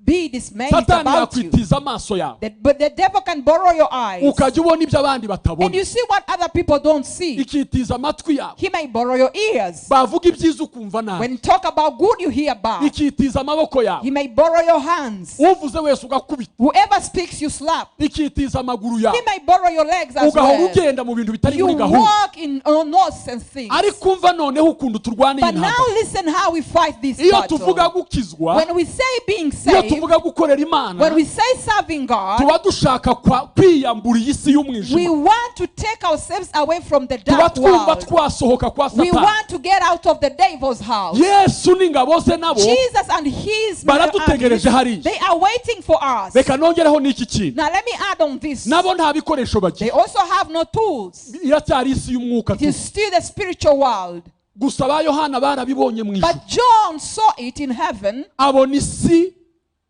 B: be dismayed
A: Satani
B: about you.
A: yakwitiza amaso yawe,
B: But the devil can borrow your eyes.
A: ukajya ubona ibyo abandi
B: And
A: batabona,
B: you see what other people don't see.
A: ikitiza amatwi yawe,
B: He may borrow your ears.
A: bavuga ibyiza ukumva nabi,
B: When you talk about good, you hear bad.
A: ikitiza amaboko yawe,
B: He may borrow your hands.
A: uvuze wese ugakubita,
B: Whoever speaks, you slap.
A: ikitiza amaguru
B: He
A: yawe,
B: may borrow your legs as
A: ugahora
B: well.
A: ugenda mu bintu bitari
B: You
A: muri gahunda.
B: walk in nonsense things.
A: Ariko umva noneho ukuntu turwana iyi
B: But now
A: ntambara.
B: listen how we fight this
A: Iyo tuvuga
B: battle.
A: gukizwa,
B: When we say being
A: iyo
B: saved,
A: tuvuga gukorera Imana,
B: when we say serving God,
A: tuba dushaka kwiyambura iyi si
B: we
A: y'umwijima,
B: want to take ourselves away from the
A: tuba
B: dark
A: twumva
B: world.
A: twasohoka kwa
B: We
A: Satani.
B: want to get out of the devil's house.
A: Yesu n'ingabo ze nabo
B: Jesus and his
A: baradutegereje
B: armies,
A: hariya.
B: they are waiting for us.
A: Reka nongereho n'iki kintu,
B: Now let me add on this.
A: nabo nta bikoresho
B: They
A: bagira,
B: also have no tools.
A: iracyari isi y'umwuka
B: It is
A: tu.
B: still the spiritual world.
A: Gusa ba Yohana barabibonye mu ijuru,
B: But John saw it in heaven,
A: abona isi,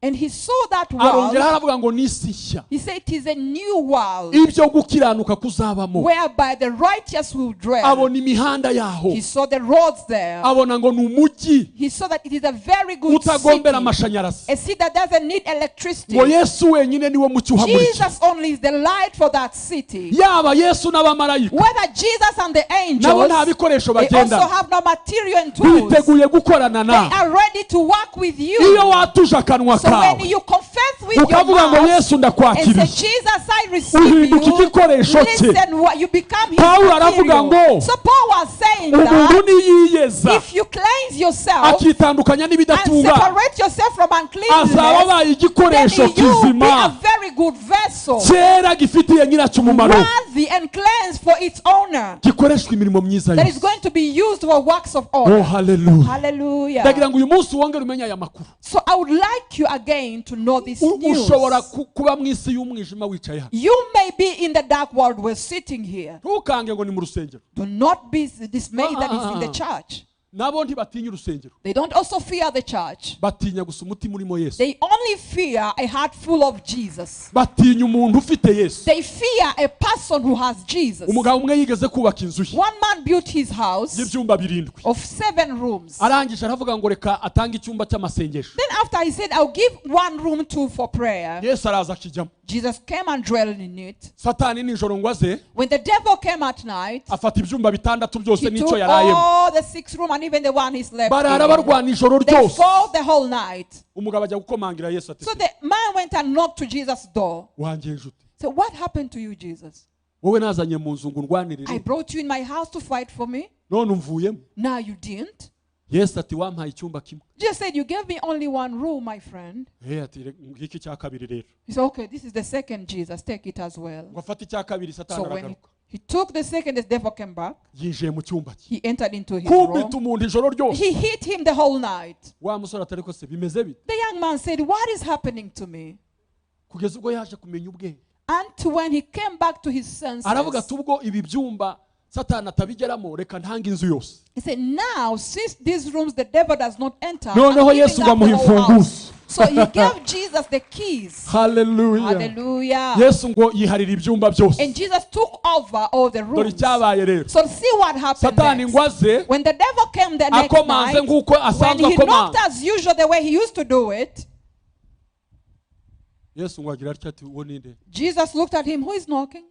B: and he saw that
A: arongera
B: world.
A: haravuga ngo ni isi nshya,
B: He said it is a new world
A: ibyo gukiranuka kuzabamo.
B: whereby the righteous will dwell.
A: Abona imihanda yaho,
B: He saw the roads there.
A: abona ngo ni umujyi
B: He saw that it is a very good
A: utagombera
B: city.
A: amashanyarazi,
B: A city that doesn't need electricity.
A: ngo Yesu wenyine niwe mucyo uhamurikira.
B: Jesus only is the light for that city.
A: Yaba Yesu n'abamarayika
B: Whether Jesus and the
A: nabo nta
B: angels,
A: bikoresho
B: they also
A: bagendana,
B: have no material and tools.
A: biteguye gukorana
B: They
A: nawe.
B: are ready to work with
A: Iyo
B: you.
A: watuje akanwa
B: So when
A: kawe
B: you confess with your
A: ukavuga ngo
B: mouth
A: Yesu
B: and say,
A: ndakwakiriye,
B: Jesus, I receive
A: uhinduka
B: you,
A: igikoresho cye.
B: listen, what you become his
A: Pawulo aravuga
B: material.
A: ngo
B: So Paul was saying
A: umuntu
B: that
A: niyiyeza
B: if you cleanse yourself
A: akitandukanya
B: and
A: n'ibidatunga,
B: separate yourself from
A: azaba
B: uncleanness,
A: abaye
B: then
A: igikoresho
B: you be a
A: kizima
B: very good vessel,
A: cyera gifitiye nyiracyo umumaro,
B: worthy and cleansed for its owner,
A: gikoreshwa imirimo myiza
B: that is
A: yose.
B: going to be used for works of
A: Oh
B: honor.
A: hallelujah.
B: Hallelujah.
A: Ndagira ngo uyu munsi wongere umenye aya makuru.
B: So I would like you again to know this news.
A: Ushobora kuba mu isi y'umwijima wicaye hano,
B: You may be in the dark world. We're sitting here.
A: ntukange ngo ni mu rusengero.
B: Do not be dismayed that is in the church.
A: Nabo ntibatinya urusengero,
B: They don't also fear the church.
A: batinya gusa umutima urimo Yesu,
B: They only fear a heart full of Jesus.
A: batinya umuntu ufite Yesu.
B: They fear a person who has Jesus.
A: Umugabo umwe yigeze kubaka inzu ye
B: One man built his house
A: y'ibyumba 7,
B: of 7 rooms.
A: arangije aravuga ngo reka atange icyumba cy'amasengesho.
B: Then after he said, I'll give one room for prayer,
A: Yesu araza akijyamo.
B: Jesus came and dwelled in it.
A: Satani nijoro ngo aze
B: When the devil came at night,
A: afata ibyumba 6 byose
B: he
A: n'icyo
B: took
A: yarayemo,
B: all the 6 rooms and even the one he slept
A: barara
B: in.
A: barwana ijoro
B: They
A: ryose.
B: fought the whole night.
A: Umugabo ajya gukomangira Yesu ati,
B: So the man went and knocked to Jesus' door.
A: wanjye nshuti,
B: So what happened to you, Jesus?
A: wowe nazanye mu nzu ngo
B: I
A: ndwanirire,
B: brought you in my house to fight for me.
A: none umvuyemo.
B: Now you didn't.
A: Yesu ati wampaye icyumba kimwe.
B: Jesus said, you gave me only one room, my friend.
A: Ati ngiki cya kabiri rero.
B: He said, okay, this is the second, Jesus. Take it as well.
A: Ngo afate icya kabiri, Satani
B: So when
A: aragaruka,
B: he took the second, the devil came back.
A: yinjiye mu cyumba cye,
B: He entered into his
A: kubita
B: room.
A: umuntu ijoro ryose.
B: He hit him the whole night.
A: Wa musore atari ko se bimeze bite,
B: The young man said, what is happening to me?
A: kugeza ubwo yaje kumenya ubwenge.
B: Until when he came back to his senses,
A: Aravuga ati ubwo ibi byumba Satani atabigeramo, reka ntange inzu yose.
B: he said, now, since these rooms the devil does not enter,
A: Noneho
B: I'm
A: Yesu
B: giving up the
A: bamuha
B: whole house.
A: imfunguzo.
B: So he gave Jesus the keys.
A: Hallelujah.
B: Hallelujah.
A: Yesu ngo yiharira ibyumba byose.
B: And Jesus took over all the
A: Dore
B: rooms.
A: icyabaye rero,
B: So see what happened
A: Satani
B: next.
A: ngo aze
B: When the devil came the next
A: akomanze
B: night,
A: nk'uko
B: when
A: asanzwe
B: he knocked
A: akomanga,
B: as usual the way he used to do it,
A: Yesu ngo agira atya ati uwo ninde?
B: Jesus looked at him, who is knocking?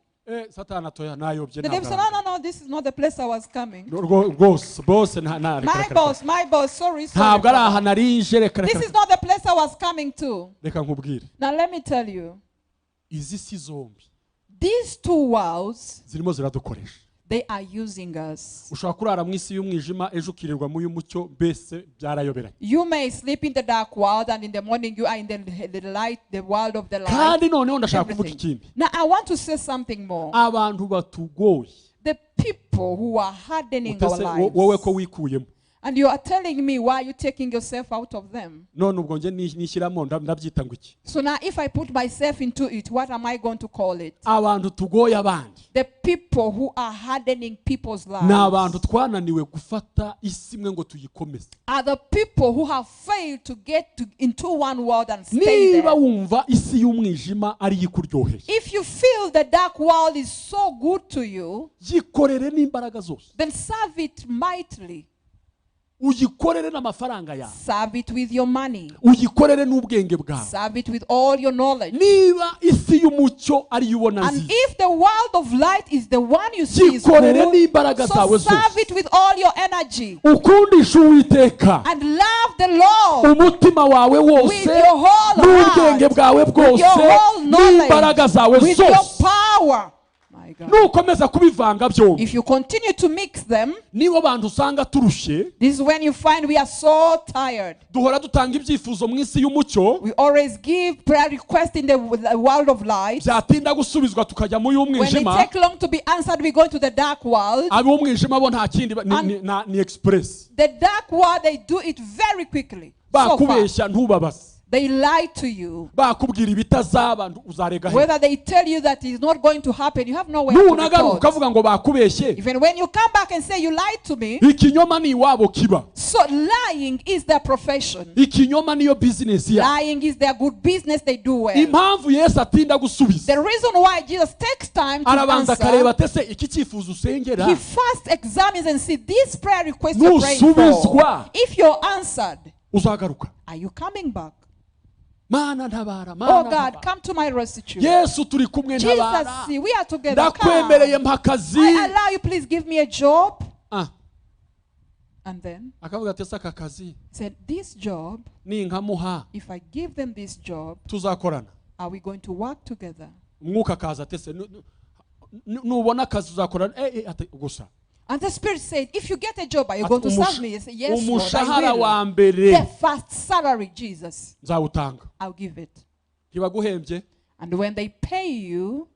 A: Satani atoya nayobye
B: The devil said,
A: ntabwo.
B: no, this is not the place I was coming.
A: Rwose bose nta
B: My boss, sorry.
A: ntabwo ari aha
B: Sorry.
A: nari nje, reka
B: This is not the place I was coming to.
A: reka nkubwire,
B: Now let me tell you,
A: izi si zombi
B: these two worlds,
A: zirimo ziradukoresha.
B: they are using us.
A: Ushobora kurara mu isi y'umwijima, ejo ukirirwa mu y'umucyo, mbese byarayoberanye.
B: You may sleep in the dark world and in the morning you are in the light, the world of the light.
A: Kandi noneho ndashaka kuvuga
B: Everything.
A: ikindi,
B: Now I want to say something more.
A: abantu batugoye.
B: The people who are hardening our
A: Utese wowe
B: lives.
A: ko wikuyemo,
B: And you are telling me why you taking yourself out of them.
A: none ubwo nge nishyiramo ndabyita ngo iki?
B: So now if I put myself into it, what am I going to call it?
A: Abantu tugoye abandi
B: The people who are hardening people's
A: ni abantu
B: lives
A: twananiwe gufata isi imwe ngo tuyikomeze.
B: are the people who have failed to get into one world and stay
A: Niba
B: there.
A: wumva isi y'umwijima ari ikuryoheye,
B: If you feel the dark world is so good to you,
A: yikorere n'imbaraga zose,
B: then serve it mightily.
A: uyikorere n'amafaranga yawe,
B: Serve it with your money.
A: uyikorere n'ubwenge bwawe.
B: Serve it with all your knowledge.
A: Niba isi y'umucyo ari yo ubona
B: And
A: nziza,
B: if the world of light is the one you see is
A: yikorere
B: good,
A: n'imbaraga
B: so
A: zawe
B: serve
A: zose,
B: it with all your energy.
A: ukundisha Uwiteka
B: And love the Lord
A: umutima wawe
B: with
A: wose,
B: your whole
A: n'ubwenge
B: heart,
A: bwawe
B: with
A: bwose,
B: your whole
A: n'imbaraga
B: knowledge,
A: zawe
B: with your
A: zose.
B: power. My My God.
A: nukomeza kubivanga byombi
B: If you continue to mix them,
A: nibo bantu usanga turushye
B: this is when you find we are so tired.
A: duhora dutanga ibyifuzo mu isi y'umucyo
B: We always give prayer requests in the world of light.
A: byatinda gusubizwa tukajya mu
B: When they
A: y'umwijima
B: take long to be answered, we go into the dark world.
A: ab'umwijima bo nta kindi ni express
B: The dark world, they do it very quickly. So fast.
A: bakubeshya ntubabaze
B: They lie to you.
A: bakubwira ibitazaba uzarega he
B: Whether they tell you that it's not going to happen, you have nowhere to
A: nunagaruka
B: report.
A: ukavuga ngo bakubeshye
B: Even when you come back and say you lied to me,
A: ikinyoma ni iwabo kiba
B: so lying is their profession.
A: ikinyoma niyo business ya
B: Lying is their good business, they do well.
A: impamvu Yesu atinda gusubiza
B: The reason why Jesus takes time to
A: arabanza akareba
B: answer,
A: atese iki cyifuzo usengera
B: he first examines and see this prayer request you're praying for.
A: nusubizwa
B: If you're answered,
A: uzagaruka
B: are you coming back?
A: mana ntabara
B: Oh
A: mana
B: God,
A: ntabara.
B: come to my rescue.
A: Yesu turi kumwe
B: Jesus,
A: ntabara
B: see, we are together.
A: ndakwemereye
B: Come.
A: mpa akazi
B: I allow you, please give me a job.
A: Ah,
B: And then
A: akavuga ati ese aka kazi
B: he said, this job,
A: ninkamuha
B: if I give them this job,
A: tuzakorana
B: are we going to work together?
A: umwuka akaza atese nubona akazi uzakorana gusa
B: And the Spirit said, if you get a job, are you going to serve me? He said, yes, Lord,
A: umushahara
B: I will.
A: wa mbere
B: The first salary, Jesus,
A: nzawutanga
B: I'll give it.
A: ntibaguhembye
B: And when they pay you,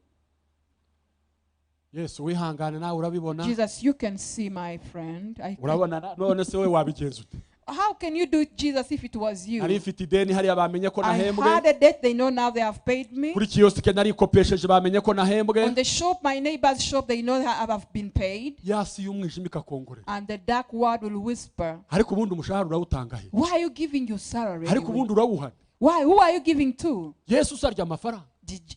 A: Yesu wihangane nawe urabibona
B: Jesus, you can see, my friend.
A: urabona none se we wabigenza ute
B: How can you do it, Jesus, if it was you?
A: nari mfite ideni hariya bamenye ko
B: I
A: nahembwe
B: had a debt, they know now they have paid me.
A: kuri kiyosike narikopesheje bamenye ko nahembwe
B: On the shop, my neighbor's shop, they know that I've been paid.
A: yasi y'umwijima ikakongorera
B: And the dark word will whisper,
A: ariko ubundi umushahara urawutanga he
B: why are you giving your salary?
A: ariko
B: Anyway?
A: ubundi urawuhana
B: Why? Who are you giving to?
A: Yesu usarya amafaranga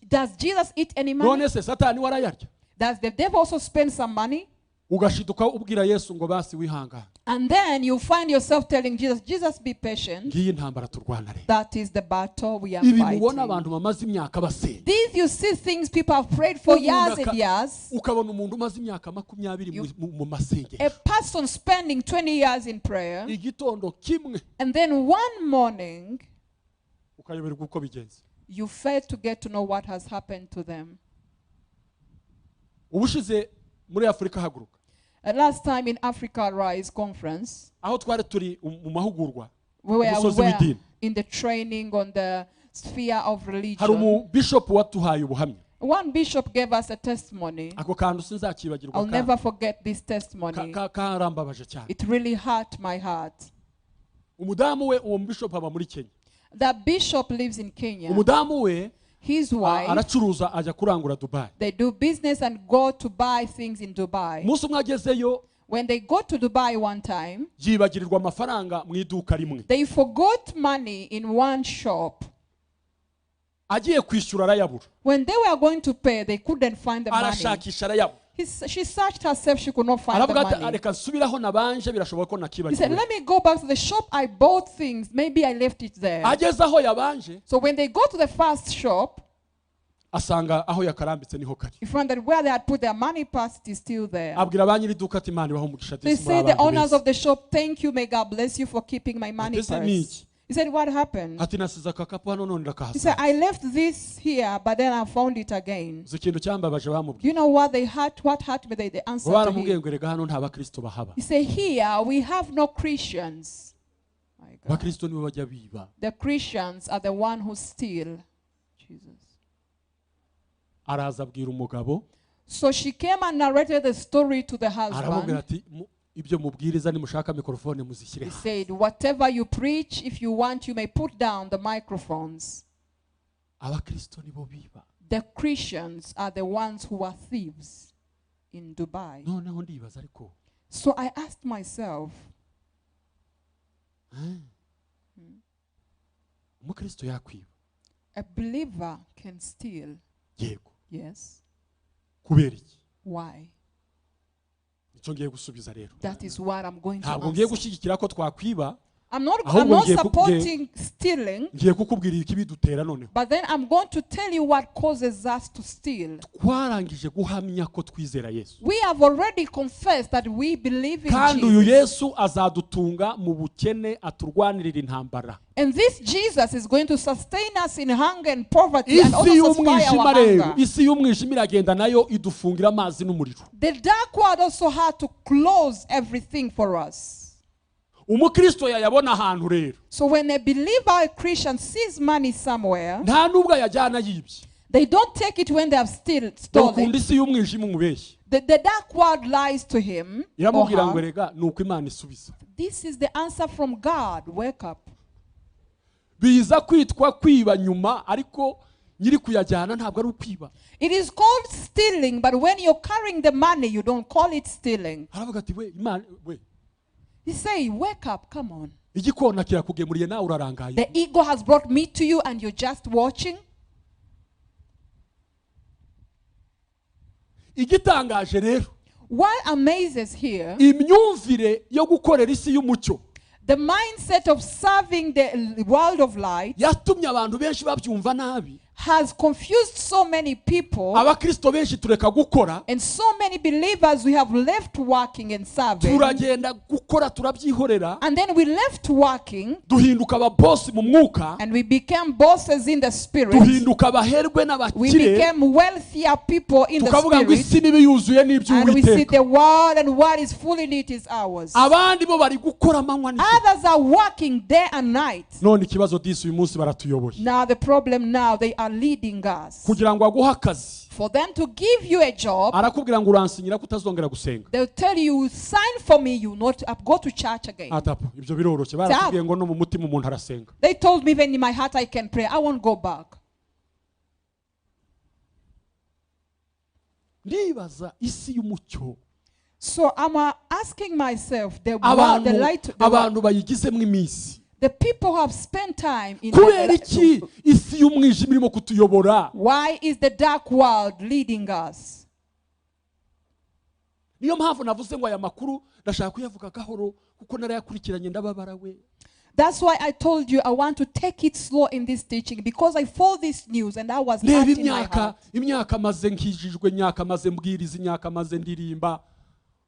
B: Does Jesus eat any money?
A: none se satani warayarya
B: Does the devil also spend some money?
A: ugashiduka ubwira Yesu ngo basi wihangane
B: And then you find yourself telling Jesus, Jesus, be patient.
A: ngiyi intambara turwana rero
B: That is the battle we are
A: ibi mubona
B: fighting.
A: abantu bamaze imyaka basenga
B: These you see things people have prayed for years and years.
A: ukabona umuntu umaze imyaka 20 mu masengesho
B: A person spending 20 years in prayer,
A: igitondo kimwe
B: and then one morning
A: ukayoberwa uko bigenze
B: you fail to get to know what has happened to them.
A: ubushize muri Afurika haguruka
B: Last time in Africa Rise conference,
A: aho twari turi mu mahugurwa
B: we were
A: umusozi w'idini
B: in the training on the sphere of
A: hari
B: religion.
A: umu bishop watuhaye ubuhamya
B: One bishop gave us a testimony.
A: ako kantu sinzakibagirwa
B: I'll never forget this testimony.
A: karambabaje cyane
B: It really hurt my heart.
A: umudamu we uwo bishop aba muri Kenya
B: The bishop lives in Kenya.
A: umudamu we
B: His wife,
A: aracuruza ajya kurangura Dubai
B: they do business and go to buy things in Dubai.
A: umunsi umwe agezeyo
B: When they go to Dubai one time,
A: yibagirirwa amafaranga mu iduka rimwe
B: they forgot money in one shop.
A: agiye kwishyura arayabura
B: When they were going to pay, they couldn't find the money.
A: arashakisha arayabura
B: She searched herself, she could not find the
A: aravuga ati
B: money.
A: reka nsubiraho nabanje birashoboka ko
B: He said,
A: nakibagiwe
B: let me go back to the shop I bought things. Maybe I left it there.
A: ageze aho yabanje
B: So when they go to the first shop,
A: asanga aho yakarambitse niho kari
B: you find that where they had put their money purse, it is still there.
A: abwira ba nyiri iduka ati Imana ibahe umugisha
B: They
A: ati
B: say the owners of the shop, thank you, may God bless you for keeping my money
A: Ati, "Ese ni
B: purse."
A: iki?"
B: He said, what happened?
A: ati nasize akakapu hano none
B: He said,
A: ndakahasanga
B: I left this here, but then I found it again.
A: uzi ikintu cyambabaje bamubwiye
B: You know what what hurt me? They
A: ngo
B: answered to
A: baramubwiye
B: him.
A: ngo erega hano nta bakristo bahaba
B: He said, here we have no Christians. My God.
A: abakristo nibo bajya biba
B: The Christians are the one who steal. Jesus.
A: araza abwira umugabo
B: So she came and narrated the story to the
A: aramubwira
B: husband.
A: ati ibyo mubwiriza nimushaka mikrofone muzishyire
B: He
A: hasi
B: said, whatever you preach, if you want, you may put down the microphones.
A: abakristo nibo biba
B: The Christians are the ones who are thieves in Dubai.
A: noneho ndibaza ariko
B: So I asked myself,
A: umukristo yakwiba
B: a believer can steal.
A: yego
B: Yes.
A: kubera iki
B: Why?
A: nicyo ngiye gusubiza rero
B: That is what I'm going to
A: ntabwo ngiye
B: answer.
A: gushyigikira ko twakwiba
B: I'm not
A: Ahubwo
B: supporting stealing,
A: ngiye kukubwira ikibidutera noneho.
B: but then I'm going to tell you what causes us to steal.
A: Twarangije guhamya ko twizera Yesu.
B: We have already confessed that we believe in
A: Kandi uyu
B: Jesus.
A: Yesu azadutunga mu bukene aturwanirira intambara.
B: And this Jesus is going to sustain us in hunger and poverty and
A: Isi
B: also satisfy
A: y'umwijima
B: our
A: rero,
B: hunger.
A: isi y'umwijima iragenda nayo idufungira amazi n'umuriro.
B: The dark world also had to close everything for us.
A: Umukristo yayabona ahantu rero.
B: So when a believer, a Christian, sees money somewhere,
A: Nta nubwo yajyana yibye.
B: they don't take it when they have stolen.
A: Ukunda isi y'umwijima umubeshye.
B: The dark world lies to him or
A: Iramubwira ngo
B: her.
A: rega nuko Imana isubiza.
B: This is the answer from God. Wake up.
A: Biza kwitwa kwiba nyuma ariko nyiri kuyajyana ntabwo ari ukwiba.
B: It is called stealing, but when you're carrying the money, you don't call it stealing.
A: Aravuga ati we Imana we.
B: He say, wake up, come on.
A: Igikona kirakugemuriye nawe urarangaye.
B: The ego has brought me to you and you're just watching.
A: Igitangaje rero.
B: What amazes here,
A: Imyumvire yo gukorera isi y'umucyo
B: the mindset of serving the world of light
A: yatumye abantu benshi babyumva nabi.
B: has confused so many people,
A: Abakristo benshi tureka gukora,
B: and so many believers, we have left working and serving,
A: turagenda gukora turabyihorera,
B: and then we left working
A: duhinduka ababosi mu mwuka,
B: and we became bosses in the spirit.
A: duhinduka abaherwe
B: We
A: n'abakire,
B: became wealthier people in the
A: tukavuga ngo
B: spirit,
A: isi n'ibiyuzuye
B: and we see
A: n'iby'Uwiteka.
B: the world, and what is full in it is ours.
A: Abandi bo bari gukora amanywa n'ijoro.
B: Others are working day and night.
A: None ikibazo disi uyu munsi baratuyoboye.
B: Now the problem now, they are leading us.
A: Kugira ngo aguhe akazi,
B: For them to give you a job,
A: arakubwira ngo uransinyira ko utazongera gusenga.
B: they'll tell you, sign for me, you not go to church again.
A: Atapa, ibyo biroroshye. Barakubwiye ngo no mu mutima umuntu arasenga.
B: They told me even in my heart I can pray. I won't go back.
A: Ndibaza isi y'umucyo.
B: So I'm asking myself, the world, the light,
A: Abantu bayigizemo iminsi.
B: the people have spent time in
A: Kubera iki isi y'umwijima irimo kutuyobora?
B: Why is the dark world leading us?
A: Niyo mpamvu navuze ngo aya makuru ndashaka kuyavuga gahoro kuko narayakurikiranye ndababara we.
B: That's why I told you I want to take it slow in this teaching, because I follow this news and I was
A: Reba
B: hurt in my heart.
A: imyaka maze nkijijwe, imyaka maze mbwiriza, imyaka maze ndirimba.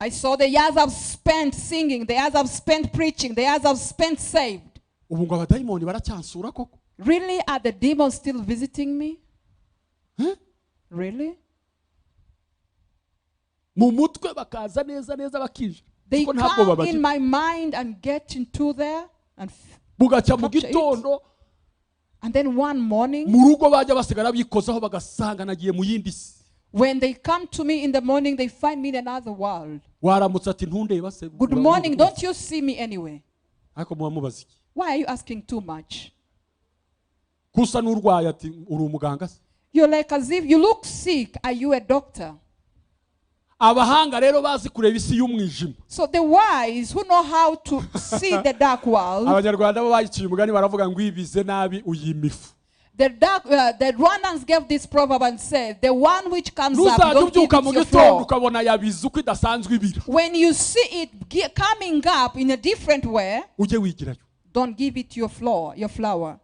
B: I saw the years I've spent singing, the years I've spent preaching, the years I've spent saved.
A: Ubu ngo abadayimoni baracyansura koko.
B: Really, are the demons still visiting me?
A: Eh?
B: Really?
A: Mu mutwe bakaza neza neza bakije.
B: They
A: Kuko ntabwo
B: come
A: babaje.
B: in my mind and get into there and
A: Bugacya mu
B: capture it.
A: gitondo
B: And then one morning,
A: mu rugo bajya basigara bikozaho bagasanga nagiye mu yindi si.
B: when they come to me in the morning, they find me in another world.
A: Waramutse ati ntundeba se.
B: Good morning, don't you see me anyway?
A: Ariko muba mubaza iki?
B: Why are you asking too much?
A: Kusa n'urwaye ati uri umuganga se.
B: You're like as if you look sick. Are you a doctor?
A: Abahanga rero bazi kureba isi y'umwijima.
B: So the wise who know how to see the dark world,
A: Abanyarwanda bo bayiciye umugani baravuga ngo ibize nabi uyimifu.
B: the Rwandans gave this proverb and said, the one which comes up,
A: Ntuzajya
B: don't give
A: ubyuka
B: it
A: mu
B: your
A: gitondo
B: floor.
A: ukabona yabize uko idasanzwe ibira.
B: When you see it coming up in a different way,
A: Ujye wigirayo.
B: don't give it your floor, your flower.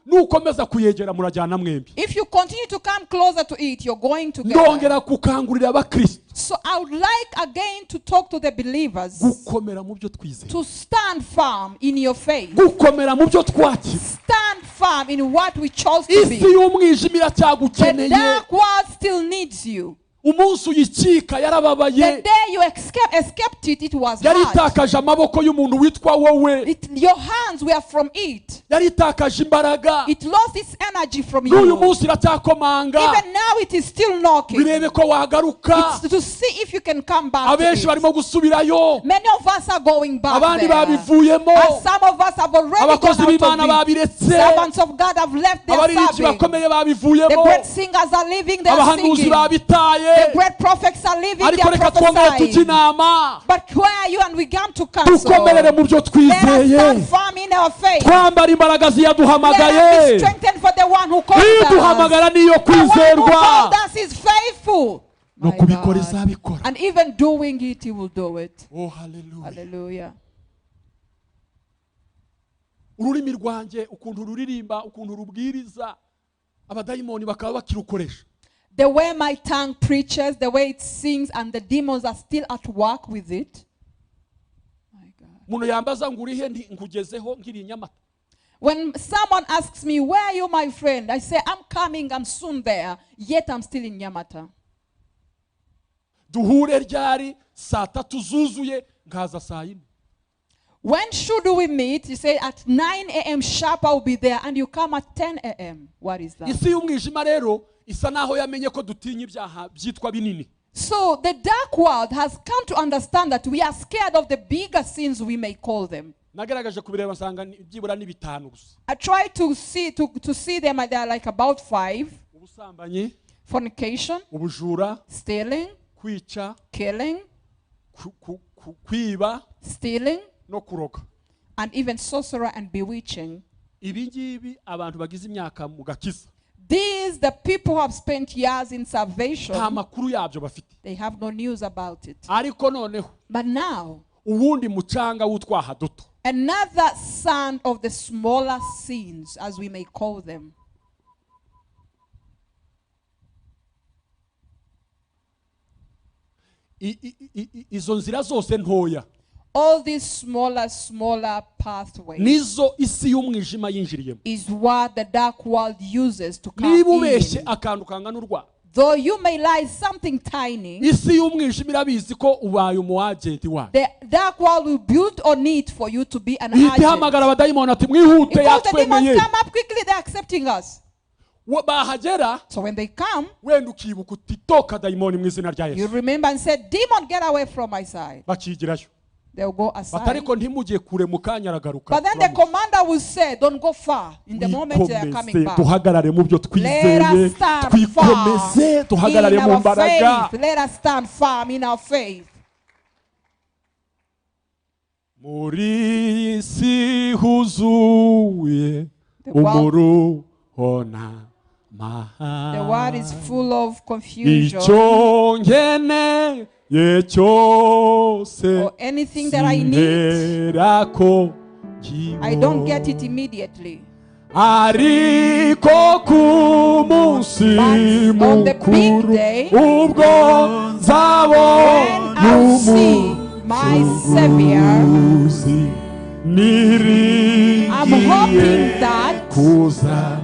A: Nukomeza kuyegera murajyana mwembi.
B: If you continue to come closer to it, you're going together.
A: Ndongera kukangurira abakristo
B: So I would like again to talk to the believers
A: gukomera mu byo twizeye.
B: to stand firm in your faith.
A: Gukomera mu byo twakira.
B: Stand firm in what we chose to
A: Isi
B: be.
A: y'umwijima
B: The
A: iracyagukeneye.
B: dark world still needs you.
A: Umunsi uyikika
B: The
A: yarababaye.
B: day you escaped it, it was
A: Yari
B: hard.
A: itakaje amaboko y'umuntu witwa wowe.
B: Your hands were from it.
A: Yari itakaje imbaraga.
B: It lost its energy from
A: N'uyu
B: you.
A: munsi iracyakomanga.
B: Even now it is still knocking.
A: Birebe ko wagaruka.
B: It's to see if you can come back to
A: Abenshi
B: it.
A: barimo gusubirayo.
B: Many of us are going back
A: Abandi
B: there.
A: babivuyemo.
B: And some of us have already
A: Abakozi
B: gone out
A: b'Imana
B: of it.
A: babiretse.
B: Servants of God have left their
A: Abaririmbyi
B: serving.
A: bakomeye
B: The
A: babivuyemo.
B: great singers are leaving their
A: Abahanuzi
B: singing.
A: babitaye.
B: The great prophets are leaving
A: Ariko
B: their
A: reka twongere tujye
B: prophesying.
A: inama.
B: But where are you? And we come to counsel.
A: Dukomerere mu byo
B: Let us
A: twizeye.
B: stand firm in our faith.
A: Twambara imbaraga
B: Let us
A: ziyaduhamagaye.
B: be strengthened for the one who called us.
A: Iduhamagara niyo
B: The one who
A: kwizerwa.
B: called us is faithful.
A: No
B: My
A: kubikora
B: God.
A: izabikora.
B: And even doing it, he will do it.
A: Oh hallelujah.
B: Hallelujah.
A: ururimi rwanjye ukuntu ruririmba ukuntu rubwiriza abadayimoni bakaba bakirukoresha.
B: The way my tongue preaches, the way it sings, and the demons are still at work with it. My God.
A: Umuntu yambaza ngo urihe nkugezeho nkiri Nyamata.
B: When someone asks me, where are you, my friend? I say, I'm coming, I'm soon there, yet I'm still in Nyamata.
A: Duhure ryari saa 3 zuzuye nkaza saa 4.
B: When should we meet? You say at 9 a.m. sharp I will be there, and you come at 10 a.m. What is that?
A: Isi y'umwijima rero isa naho yamenye ko dutinya ibyaha byitwa binini.
B: So the dark world has come to understand that we are scared of the bigger sins, we may call them.
A: Nagaragaje kubireba nsanga byibura ni 5 gusa.
B: I try to see them, and they are like about 5.
A: Ubusambanyi,
B: Fornication,
A: ubujura,
B: stealing,
A: kwica,
B: killing,
A: kwiba,
B: stealing,
A: no kuroga,
B: and even sorcerer and bewitching.
A: Ibi ngibi abantu bagize imyaka mu gakiza.
B: These, the people who have spent years in salvation,
A: nta makuru yabyo bafite.
B: they have no news about it.
A: Ariko noneho
B: But now,
A: ubundi mucanga w'utwaha duto,
B: another son of the smaller sins, as we may call them.
A: Izo nzira zose ntoya
B: All these smaller pathways
A: nizo isi y'umwijima yinjiriyemo.
B: is what the dark world uses to come
A: Niba ubeshye
B: in.
A: akantu kangana urwa,
B: Though you may lie something tiny,
A: isi y'umwijima irabizi ko ubaye umu agent wayo.
B: the dark world will build on it for you to be an
A: Ihita
B: agent.
A: ihamagara abadayimoni ati mwihute
B: Because the demons
A: yatwemeye.
B: come up quickly, they're accepting us.
A: Bahagera
B: So when they come,
A: wenda ukibuka uti toka dayimoni mu izina rya
B: you
A: Yesu.
B: remember and say, demon, get away from my side.
A: Bakigirayo.
B: They'll go aside.
A: Batariko ntimujye kure mu kanya aragaruka.
B: But then the commander will say, don't go far. In the moment they are coming back.
A: Duhagarare mu byo
B: Let
A: twizeye,
B: us stand
A: twikomeze,
B: firm
A: duhagarare
B: in
A: mu
B: our
A: mbaraga.
B: faith. Let us stand firm in our faith.
A: Muri si huzuye umuruhona
B: The world is full of confusion.
A: Icyo nkeneye cyose
B: Or anything that I need,
A: sinterako
B: I don't get it immediately.
A: ariko ku munsi
B: But on the big
A: mukuru
B: day,
A: ubwo
B: when
A: nzabona
B: I see my Savior, I'm hoping that
A: kuza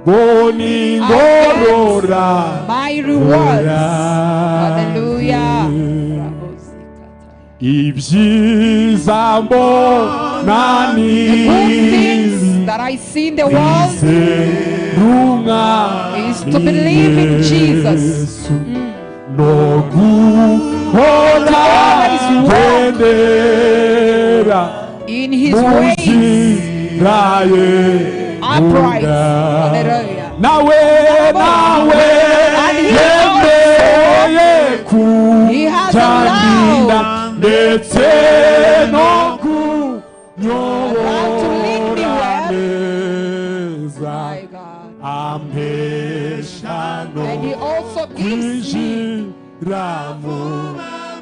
A: boni ngorora
B: my rewards, hallelujah,
A: ibyiza mbona
B: the good things
A: ni
B: that I see in the world
A: rumwa
B: is to believe in Jesus.
A: no guhora gendera
B: In His ways,
A: muziraye
B: upright, hallelujah.
A: nawe
B: And He has allowed
A: ndetse no
B: allowed to lead me well.
A: kunyobora
B: My God.
A: ampesha no
B: And He also gives me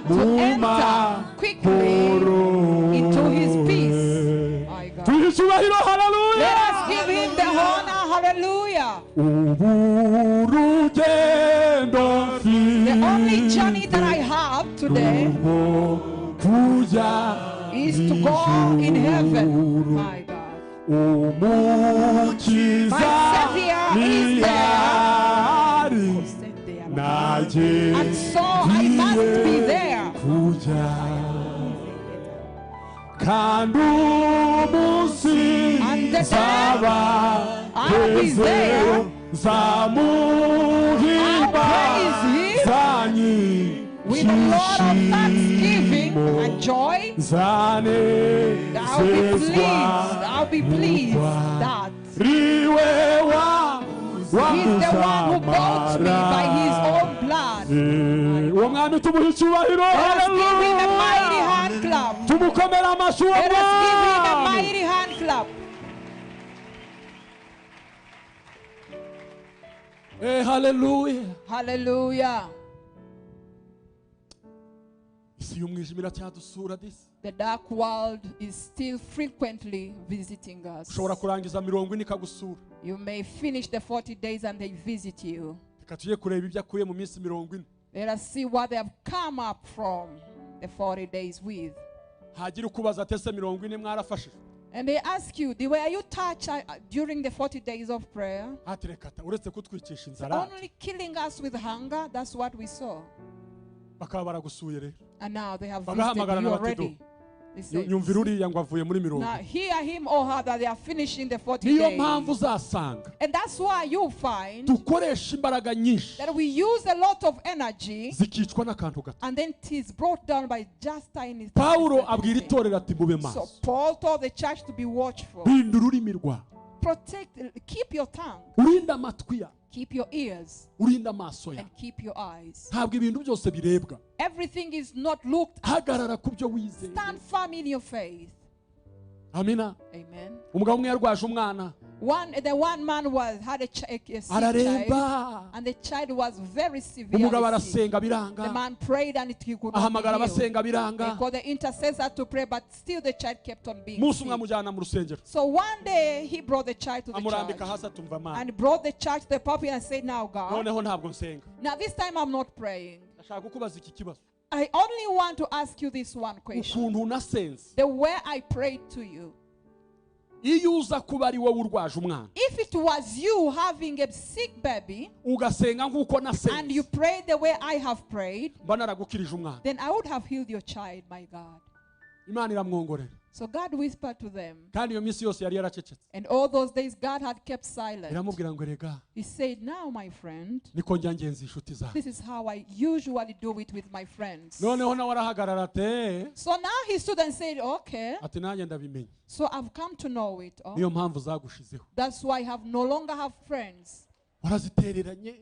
B: to enter quickly into His peace. My God.
A: tuyishubahiro haleluya.
B: Let us give Him the honor, hallelujah.
A: Urugendo
B: The only journey that I have today is to go in heaven. My God.
A: umukiza
B: My Savior is
A: niyari naje
B: And so I must be there.
A: kujya kandi umunsi
B: And the day
A: nzaba
B: I'll be there.
A: nzamuhimba
B: I'll praise Him with a lot of thanksgiving and joy. I'll be pleased that
A: He's
B: He's the one who bought me by His own blood.
A: uwo mwami tumuha icyubahiro.
B: Let us give Him a mighty hand clap.
A: tumukomera amashyi uwo
B: Let us give Him a
A: mwami.
B: mighty hand clap.
A: Haleluya.
B: Hallelujah.
A: isi y'umwijima iracyadusura disi.
B: The dark world is still frequently visiting us.
A: Ushobora kurangiza 40 ikagusura.
B: You may finish the 40 days and they visit you.
A: Reka tujye kureba ibyo akuye mu minsi 40.
B: Let us see what they have come up from the 40 days with.
A: Hagira ukubaza atese 40 mwarafashije.
B: And they ask you, were you touched during the 40 days of prayer?
A: Atirekata uretse kutwikisha inzara.
B: Only killing us with hunger, that's what we saw.
A: Bakaba baragusuye rero.
B: And now they have visited you already.
A: Nyumvira uriya ngo avuye muri 40.
B: Now hear him or her that they are finishing the 40
A: Niyo
B: days.
A: mpamvu uzasanga.
B: And that's why you find
A: dukoresha imbaraga nyinshi
B: that we use a lot of energy
A: zikicwa n'akantu gato.
B: and then it is brought down by just tiny things.
A: Paulo abwira itorero ati mube maso.
B: So Paul told the church to be watchful.
A: Rinda ururimi rwawe.
B: Keep your tongue.
A: Urinda amatwi yawe.
B: Keep your ears.
A: Urinda amaso yawe.
B: And keep your eyes.
A: Ntabwo ibintu byose birebwa.
B: Everything is not looked at.
A: Hagarara ku byo wizeye.
B: Stand firm in your faith.
A: Amina.
B: Amen.
A: Umugabo umwe yarwaje umwana.
B: The one man had a sick child, and the child was very severe.
A: Umugabo arasenga biranga.
B: The man prayed and he could not
A: ahamagara
B: be
A: abasenga
B: healed.
A: biranga.
B: They called the intercessor to pray, but still the child kept on being
A: Musu
B: sick.
A: mwamujyana mu rusengero.
B: So one day he brought the child to the
A: amurambika
B: church
A: hasi atumva amana.
B: and brought the child to the pulpit and said, "Now God,
A: noneho ntabwo nsenga.
B: now this time I'm not praying.
A: Ndashaka kukubaza iki kibazo.
B: I only want to ask you this one question.
A: Ukuntu unasenze.
B: The way I prayed to you.
A: Iyo uza kuba ari wowe urwaje umwana.
B: If it was you having a sick baby
A: ugasenga nk'uko nasenze.
B: and you prayed the way I have prayed,
A: mba naragukirije umwana.
B: then I would have healed your child, my God."
A: Imana iramwongorera.
B: So God whispered to them.
A: Kandi iyo minsi yose yari yaracecetse.
B: And all those days God had kept silent.
A: iramubwira ngo rega.
B: He said, "Now my friend,
A: niko njya ngenza inshuti zawe.
B: this is how I usually do it with my friends."
A: noneho nawe arahagarara ate.
B: So now he stood and said, "Okay,
A: ati nanjye ndabimenye.
B: so I've come to know it. Oh,
A: niyo mpamvu zagushizeho.
B: that's why I have no longer have friends.
A: warazitereranye.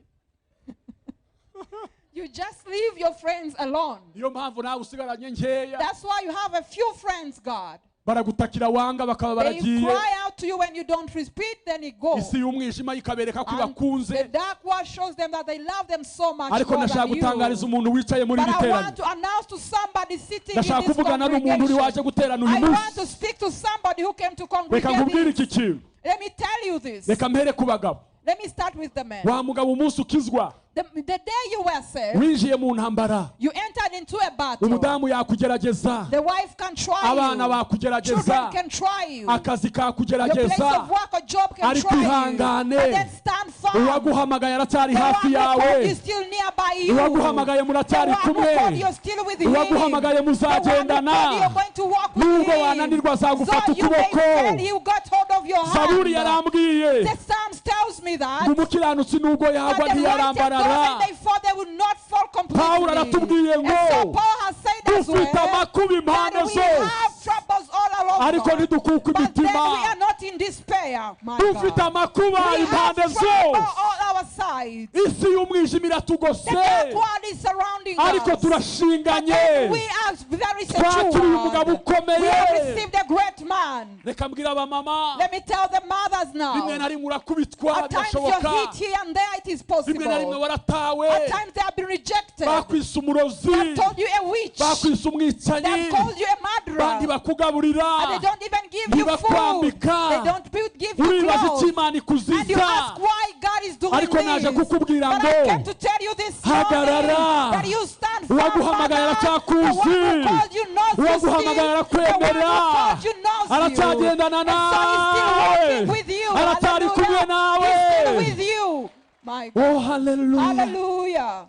B: You just leave your friends alone.
A: niyo mpamvu nawe usigaranye nkeya.
B: That's why you have a few friends, God.
A: baragutakira wanga bakaba
B: They
A: baragiye.
B: cry out to you when you don't repeat, then you go.
A: isi y'umwijima ikabereka ko
B: And the
A: bakunze.
B: dark world shows them that they love them so much
A: ariko
B: more
A: ndashaka
B: than
A: gutangariza
B: you.
A: umuntu wicaye muri
B: But
A: iri
B: I
A: teraniro.
B: want to announce to somebody sitting in
A: ndashaka
B: this
A: kuvugana n'umuntu uri waje
B: congregation.
A: guterana uyu
B: I want to
A: munsi.
B: speak to somebody who came to
A: reka
B: congregate.
A: nkubwire
B: this.
A: iki kintu.
B: Let me tell you this.
A: reka mpere ku bagabo.
B: Let me start with the men.
A: wa mugabo umunsi ukizwa.
B: The day you were saved,
A: winjiye mu ntambara.
B: you entered into a battle.
A: umudamu yakugerageza.
B: The wife can try
A: abana
B: you.
A: bakugerageza.
B: Children can try you.
A: akazi
B: Your place
A: kakugerageza.
B: of work or job can
A: ariko
B: try you.
A: ihangane.
B: But then stand firm.
A: uwaguhamagaye aracyari
B: The
A: hafi
B: one who called
A: yawe.
B: you still nearby you.
A: uwaguhamagaye muracyari
B: The one who
A: kumwe.
B: called you still with him.
A: uwaguhamagaye
B: The one who
A: muzagendana.
B: called you, you're going to walk with
A: nubwo
B: him.
A: wananirwa azagufata
B: So you may
A: ukuboko.
B: fail, he got hold of your
A: zaburi
B: hand.
A: yarambwiye.
B: The Psalms tells me that.
A: ngo umukiranutsi nubwo
B: But
A: yagwa
B: the righteous,
A: ntiyarambarara.
B: though when they fall, they will not fall completely.
A: Pawulo aratubwiye
B: And
A: ngo
B: so Paul has said as well
A: dufite amakuba impande
B: that we
A: zose.
B: have troubles all around
A: ariko
B: us.
A: ntidukuke
B: But then we
A: imitima.
B: are not in despair, my
A: dufite
B: God.
A: amakuba
B: We have
A: impande
B: trouble
A: zose.
B: all our sides.
A: isi y'umwijima
B: The
A: iratugose.
B: dark world is surrounding
A: ariko
B: us. But
A: turashinganye.
B: then we are very
A: twakiriye umugabo
B: secure. We
A: ukomeye.
B: have received a great man.
A: reka mbwira abamama.
B: Let me tell the mothers
A: rimwe na
B: now.
A: rimwe urakubitwa
B: At times
A: birashoboka.
B: you're hit here and there, it is
A: rimwe na rimwe
B: possible.
A: waratawe.
B: At times they have been rejected.
A: bakwise
B: They
A: umurozi.
B: have told you a witch.
A: bakwise
B: They
A: umwicanyi.
B: have called you a
A: bandi
B: murderer.
A: bakugaburira.
B: And they don't even give you food.
A: ntibakwambika.
B: They don't give you
A: uribaza icyo
B: clothes.
A: Imana
B: And you
A: ikuziza.
B: ask why God is doing
A: ariko naje
B: this.
A: kukubwira
B: But
A: ngo
B: I came to tell you this morning
A: hagarara.
B: that you stand firm.
A: uwaguhamagaye
B: Father. The
A: aracyakuzi.
B: one who called you knows you still.
A: uwaguhamagaye
B: The one who
A: arakwemera.
B: called you knows you.
A: aracyagendana
B: And so he's still
A: nawe.
B: walking with you.
A: aracyari kumwe
B: Hallelujah.
A: nawe.
B: He's still with you. My God.
A: oh haleluya.
B: Hallelujah.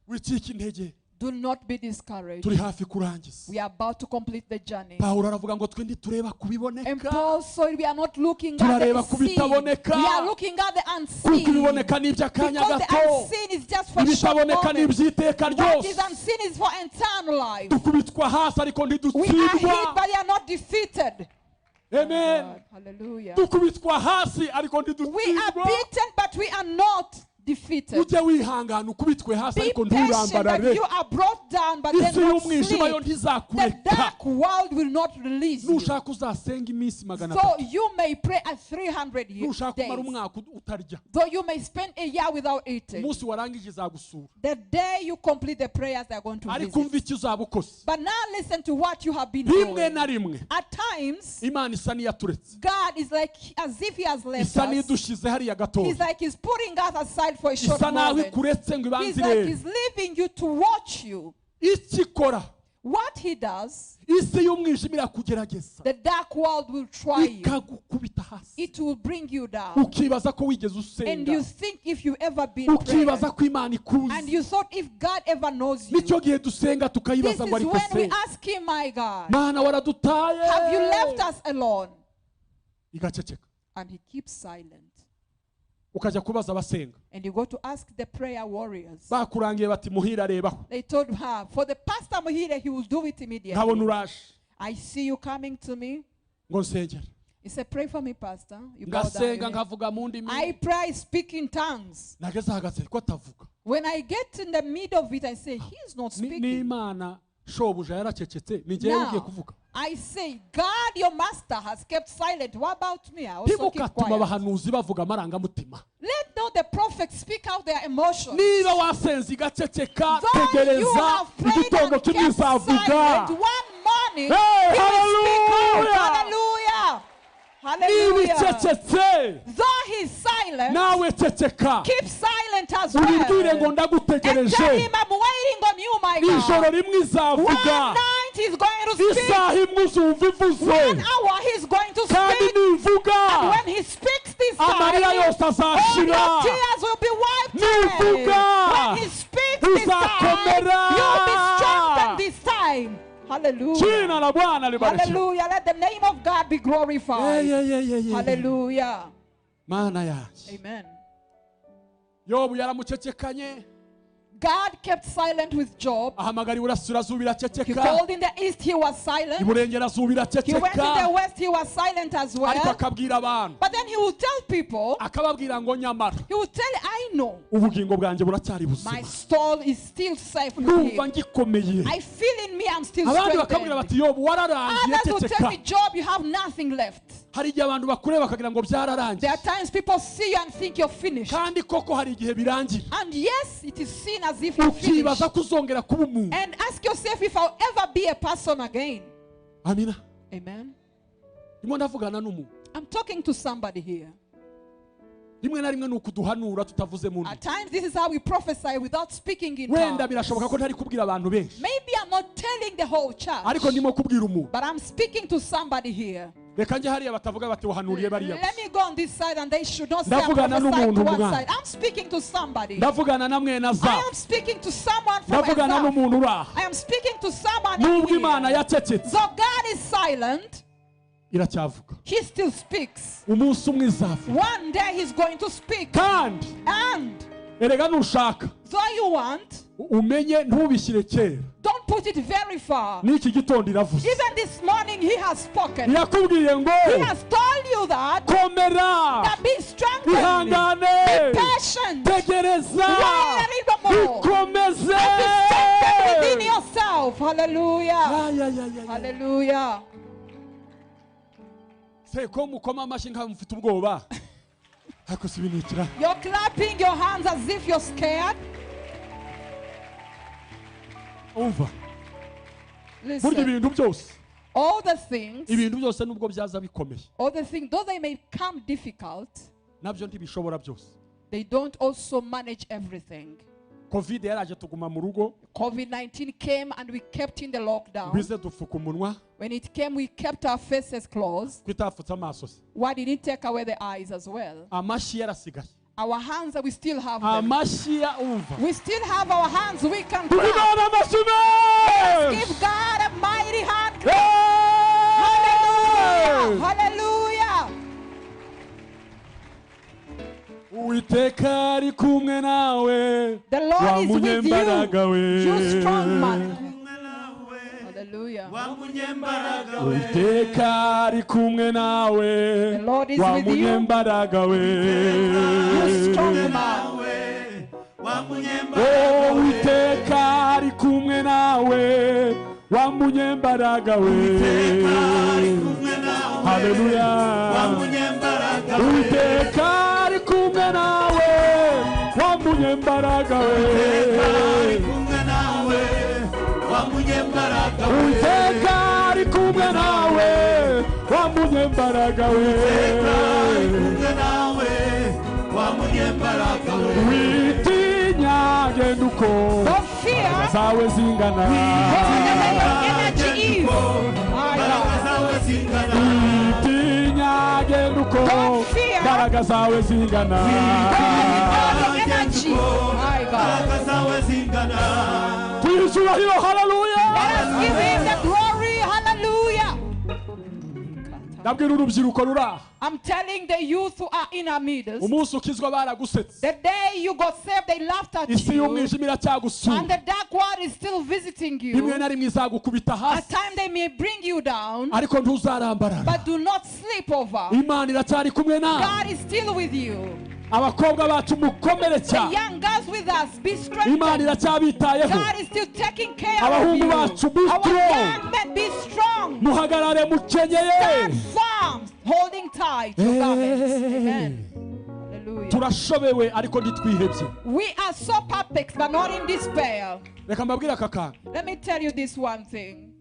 A: wicika intege.
B: Do not be discouraged.
A: turi hafi kurangiza.
B: We are about to complete the journey.
A: Pawulo aravuga ngo twe ntitureba
B: And
A: kubiboneka.
B: Paul saw it, we are not looking at
A: turareba
B: the
A: ku
B: unseen.
A: bitaboneka.
B: We are looking at the
A: kuko
B: unseen.
A: ibiboneka ni iby'akanya
B: Because the
A: gato.
B: unseen is just for short
A: ibitaboneka ni
B: moments.
A: iby'iteka
B: What is
A: ryose.
B: unseen is for eternal life.
A: dukubitwa hasi ariko
B: We are hit,
A: ntidutsindwa.
B: but they are not defeated.
A: amen.
B: God, hallelujah.
A: dukubitwa hasi ariko
B: We are
A: ntidutsindwa.
B: beaten, but we are not defeated.
A: ujye wihangana ukubitwe hasi
B: Be
A: ariko
B: patient that
A: nturambarare.
B: you are brought down but then
A: isi
B: not
A: y'umwijima yo
B: sleep. The
A: ntizakureka.
B: dark world will not release you.
A: nushaka uzasenga iminsi 300.
B: So you may pray at 300
A: nushaka umara
B: days.
A: umwaka utarya.
B: Though you may spend a year without eating.
A: umunsi warangije izagusura.
B: The day you complete the prayers, they are going to
A: ariko umva
B: visit.
A: icyo uzaba ukoze.
B: But now listen to what you have been
A: rimwe
B: doing.
A: na rimwe
B: At times,
A: Imana isa n'iyaturetse.
B: God is like as if He has left
A: isa
B: us.
A: n'idushyize hariya gatoya.
B: He's like He's putting us aside for a short
A: isa naho
B: moment.
A: ikuretse ngo
B: He's
A: ibanze
B: like
A: irebe.
B: He's leaving you to watch you.
A: icyo ikora
B: What He does,
A: isi y'umwijima irakugerageza
B: the dark world will try you.
A: ikagukubita hasi.
B: It will bring you down.
A: ukibaza ko wigeze
B: And you
A: usenga.
B: think if you ever been praying,
A: ukibaza ko Imana
B: and
A: ikuzi.
B: you thought if God ever knows you,
A: nicyo gihe dusenga
B: this
A: tukayibaza
B: is
A: ngo ariko
B: when we
A: se
B: ask Him, my God,
A: Mana waradutaye.
B: have you left us alone?
A: igaceceka.
B: And He keeps silent.
A: ukajya kubaza abasenga.
B: And you go to ask the prayer warriors.
A: bakurangiye bati Muhire arebaho.
B: They told her, for the Pastor Muhire, he will do it
A: nkabona
B: immediately.
A: uraje.
B: I see you coming to me.
A: ngo nsengere.
B: He said, pray for me, Pastor. You bow down
A: ngasenga
B: your head.
A: nkavuga mu ndimi.
B: I pray, I speak in tongues.
A: nageze hagati ko atavuga.
B: When I get in the middle of it, I say, he's not
A: Ni
B: speaking.
A: Imana shobuja yaracecetse ni njyewe ugiye
B: Now,
A: kuvuga.
B: I say, God, your master has kept silent. What about me? I also keep
A: ntibukatuma
B: quiet.
A: abahanuzi bavuga amarangamutima.
B: Let not the prophets speak out their emotions.
A: niba wasenze igaceceka
B: Though you
A: tegereza
B: have prayed
A: igitondo
B: and
A: kimwe
B: kept
A: izavuga.
B: silent, one morning,
A: Hey,
B: he will speak out.
A: hallelujah.
B: Hallelujah.
A: niba
B: Hallelujah.
A: icecetse
B: Though he's silent,
A: nawe ceceka.
B: keep silent as
A: ubibwire ngo
B: well. And
A: ndagutegereje.
B: tell him, I'm waiting on you, my
A: ijoro
B: God.
A: rimwe izavuga.
B: One night he's going to speak.
A: isaha imwe uzumva ivuze.
B: 1 hour he's going to
A: kandi
B: speak.
A: nivuga
B: And when he speaks this time,
A: amarira yose
B: all
A: azashira.
B: your tears will be wiped
A: nivuga
B: away. When he speaks this time,
A: uzakomera.
B: you'll be strengthened this time. Hallelujah.
A: jina la Bwana libarikiwe.
B: Hallelujah. Let the name of God be glorified.
A: Yeah.
B: Hallelujah.
A: Mana yanjye.
B: Amen.
A: yobu yaramucecekanye.
B: God kept silent with Job.
A: ahamagara iburasirazuba
B: He
A: iraceceka.
B: called in the east, he was silent.
A: iburengerazuba
B: He went in the
A: iraceceka.
B: west, he was silent as
A: ariko
B: well.
A: akabwira abantu.
B: But then he would tell people,
A: akababwira ngo nyamara
B: he would tell, I know
A: ubugingo bwanjye buracyari
B: my
A: buzima.
B: soul is still safe with
A: ndumva
B: him.
A: ngikomeye.
B: I feel in me I'm still
A: abandi bakabwira
B: strengthened.
A: bati yobu wararangiye
B: Others will tell
A: ceceka.
B: me, Job, you have nothing left.
A: hari igihe abantu bakureba bakagira ngo
B: There
A: byararangiye.
B: are times people see you and think you're finished.
A: kandi koko hari igihe birangira.
B: And yes, it is seen as if you're finished.
A: ukibaza ko uzongera kuba umuntu.
B: And ask yourself if I'll ever be a person again.
A: amina.
B: Amen.
A: ndimo ndavugana n'umuntu.
B: I'm talking to somebody here.
A: rimwe na rimwe ni ukuduhanura tutavuze mu
B: At
A: ndimi.
B: times, this is how we prophesy without speaking in
A: wenda
B: tongues.
A: birashoboka ko ntari kubwira abantu benshi.
B: Maybe I'm not telling the whole church,
A: ariko ndimo kubwira umuntu.
B: but I'm speaking to somebody here.
A: reka njye hariya batavuga bati wahanuriye bariya gusa.
B: Let me go on this side and they should not say I'm
A: Ndavugana
B: prophesying to
A: n'umuntu
B: one
A: mwana.
B: side. I'm speaking to somebody.
A: ndavugana na mwene
B: I
A: aza.
B: am speaking to someone from
A: ndavugana
B: myself.
A: n'umuntu uri aho.
B: I am speaking to someone
A: nubwo
B: here.
A: imana yacecetse
B: So God is silent.
A: iracyavuga.
B: He still speaks.
A: umunsi umwe izavuga.
B: One day he's going to speak.
A: kandi
B: And
A: erega nushaka
B: though you want,
A: umenye ntubishyire kera.
B: don't put it very far.
A: n'iki gitondo iravuze.
B: Even this morning he has spoken.
A: irakubwiye ngo
B: He has told you that
A: komera.
B: be strengthened.
A: ihangane.
B: Be patient.
A: tegereza.
B: Wait a little more.
A: ikomeze.
B: And be strengthened within yourself. Hallelujah.
A: Ya.
B: Hallelujah.
A: se ko mukoma amashyi nkaho mufite ubwoba. ariko si binikira.
B: You're clapping your hands as if you're scared.
A: umva. burya
B: Listen,
A: ibintu byose.
B: all the things,
A: ibintu byose nubwo byaza bikomeye.
B: though they may come difficult,
A: nabyo ntibishobora byose.
B: they don't also manage everything.
A: covid yaraje tuguma mu rugo.
B: COVID-19 came and we kept in the lockdown.
A: bize dupfuka umunwa.
B: When it came, we kept our faces closed.
A: twitapfutse amaso se.
B: Why did it take away the eyes as well?
A: amashyi yarasigaye.
B: Our hands, we still have them.
A: amashyi ya umva.
B: We still have our hands. We can clap.
A: Imana amashyi menshi.
B: Give God a mighty hand.
A: Hey!
B: Hallelujah.
A: uwiteka ari kumwe nawe.
B: The Lord
A: wa
B: is with
A: munyembaraga
B: you.
A: we.
B: You strong man. Hallelujah.
A: uwiteka ari kumwe nawe.
B: The Lord is
A: wa
B: with you.
A: munyembaraga we.
B: You strong man.
A: Oh, Uwiteka ari kumwe nawe, wa munyembaraga we. Haleluya. Uwiteka ari kumwe nawe, wa munyembaraga we. Uwiteka ari kumwe nawe, wa munyembaraga we. Witinya genda uko zawe zingana. Witinya genda uko mbaraga zawe zingana. Tuyishurahiro, haleluya.
B: Let us give him the glory, hallelujah.
A: Ndabwira urubyiruko ruraha.
B: I'm telling the youth who are in our midst,
A: Umunsi ukizwa baragusetse.
B: the day you got saved, they laughed at
A: Isi
B: you,
A: y'umwijima iracyagusura.
B: and the dark world is still visiting
A: Rimwe
B: you.
A: na rimwe izagukubita
B: At
A: hasi,
B: times they may bring you down,
A: ariko ntuzarambarara.
B: but do not sleep over.
A: Imana iracyari kumwe nawe.
B: God is still with you.
A: Abakobwa bacu mukomere
B: The
A: cyane.
B: young girls with us, be
A: Imana
B: strengthened.
A: iracyabitayeho.
B: God is still taking care of
A: Abahungu
B: you.
A: bacu, be
B: Our
A: strong.
B: young men, be strong.
A: Muhagarare mukenyeye.
B: Stand firm, holding tight your garments. Amen. Hallelujah.
A: Turashobewe ariko ntitwihebye.
B: We are so perplexed, but not in despair.
A: Reka mbabwire aka kantu.
B: Let me tell you this one thing.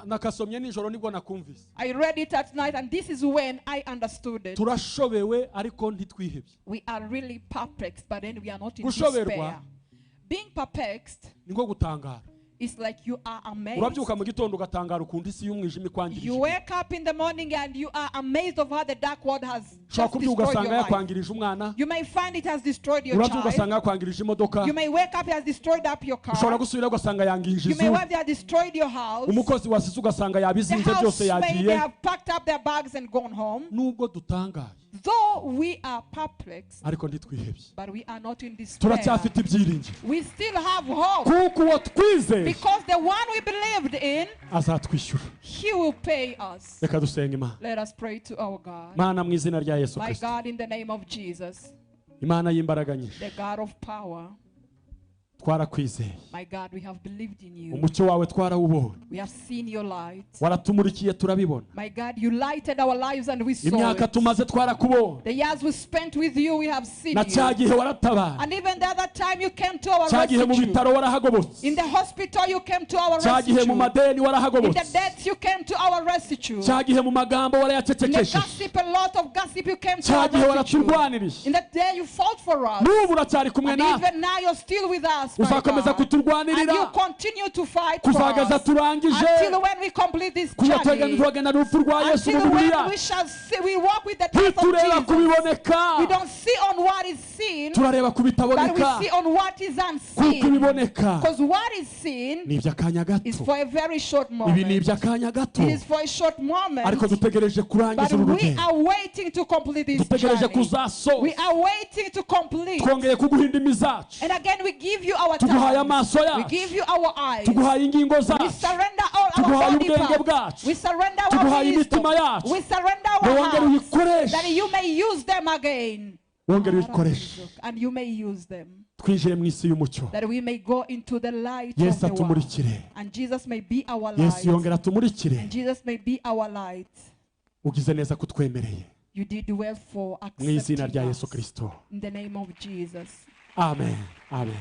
A: Nakasomye nijoro nibwo nakumvise.
B: I read it at night, and this is when I understood it.
A: Turashobewe ariko ntitwihebye.
B: We are really perplexed, but then we are not in
A: Gushoberwa.
B: despair. Being perplexed
A: Niko gutangara.
B: is like you are amazed.
A: Urabyuka mu gitondo ugatangara ukundi isi y'umwijima
B: You
A: ikwangirije.
B: wake up in the morning and you are amazed of how the dark world has
A: Ushobora
B: just
A: kubyuka
B: destroyed
A: ugasanga
B: your life.
A: yakwangirije umwana.
B: You may find it has destroyed your
A: Urabyuka
B: child.
A: ugasanga yakwangirije imodoka.
B: You may wake up it has destroyed up your
A: Ushobora
B: car.
A: gusubira ugasanga yangije
B: You may
A: inzu.
B: wake up it has destroyed your house.
A: Umukozi wasize ugasanga
B: The
A: yabizinze byose
B: housemaid, they
A: yagiye.
B: have packed up their bags and gone home.
A: Nubwo dutangaye
B: Though we are perplexed,
A: ariko ntitwihebye.
B: but we are not in despair.
A: Turacyafite ibyiringiro.
B: We still have hope.
A: Kuko uwo twizeye
B: Because the one we believed in,
A: azatwishyura.
B: he will pay us.
A: Reka dusenge Imana.
B: Let us pray to our God.
A: Mana mu izina rya Yesu
B: My
A: Kristo.
B: God, in the name of Jesus,
A: Imana y'imbaraga nyinshi.
B: the God of power.
A: Twarakwizeye.
B: My God, we have believed in you.
A: Umucyo wawe twarawubonye.
B: We have seen your light.
A: Waratumurikiye turabibona.
B: My God, you lighted our lives and we saw
A: Imyaka
B: it.
A: tumaze twarakubonye.
B: The years we spent with you, we have seen
A: Na
B: you.
A: cya gihe waratabaye.
B: And even the other time you came to our
A: Cya gihe mu
B: rescue.
A: bitaro warahagobotse.
B: In the hospital you came to our
A: Cya gihe mu
B: rescue.
A: madeni
B: In the
A: warahagobotse.
B: deaths you came to our rescue.
A: Cya gihe mu magambo
B: In the
A: warayacecekesheje.
B: gossip, a lot of gossip, you came to
A: Cya
B: our
A: gihe
B: rescue.
A: waraturwanirije.
B: In the day you fought for us.
A: N'ubu uracyari kumwe
B: And
A: natwe.
B: even now you're still with us, my
A: Uzakomeza
B: God. And
A: kuturwanirira
B: you continue to fight for
A: kuzageza
B: us
A: turangije.
B: until when we complete this
A: Kuva
B: journey.
A: twagenda n'urupfu rwa Yesu mu
B: Until
A: mibiri
B: when we
A: yacu.
B: shall see, we walk with the death of
A: Ntitureba
B: Jesus.
A: kubiboneka.
B: We don't see on what is seen,
A: Turareba ku
B: but we
A: bitaboneka.
B: see on what is
A: Kuko
B: unseen.
A: ibiboneka
B: Because what is seen
A: ni iby'akanya
B: is
A: gato.
B: for a very short
A: Ibi ni
B: moment.
A: iby'akanya gato.
B: It is for a short moment.
A: Ariko dutegereje kurangiza
B: But
A: uru
B: we
A: rugendo.
B: are waiting to complete this
A: Dutegereje
B: journey.
A: kuzasoza.
B: We are waiting to complete.
A: Twongeye kuguha indimi zacu.
B: And again, we give you our
A: Tuguhaye
B: time.
A: amaso
B: We
A: yacu.
B: give you our eyes.
A: Tuguhaye ingingo
B: We
A: zacu.
B: surrender all our
A: Tuguhaye
B: body
A: ubwenge
B: parts.
A: bwacu.
B: We surrender our
A: Tuguhaye
B: wisdom.
A: imitima yacu.
B: We surrender
A: Ngo
B: our
A: wongere
B: hearts.
A: uyikoreshe.
B: That you may use them again.
A: Wongere uyikoreshe.
B: And you may use them.
A: Twinjire mu isi y'umucyo.
B: That we may go into the light
A: Yesu
B: of the world.
A: atumurikire.
B: And Jesus may be our
A: Yesu
B: light.
A: yongera atumurikire.
B: And Jesus may be our light.
A: Ugize neza kutwemereye.
B: You did well for
A: Mu izina
B: accepting
A: rya
B: us.
A: Yesu Kristo.
B: In the name of Jesus.
A: Amen. Amen.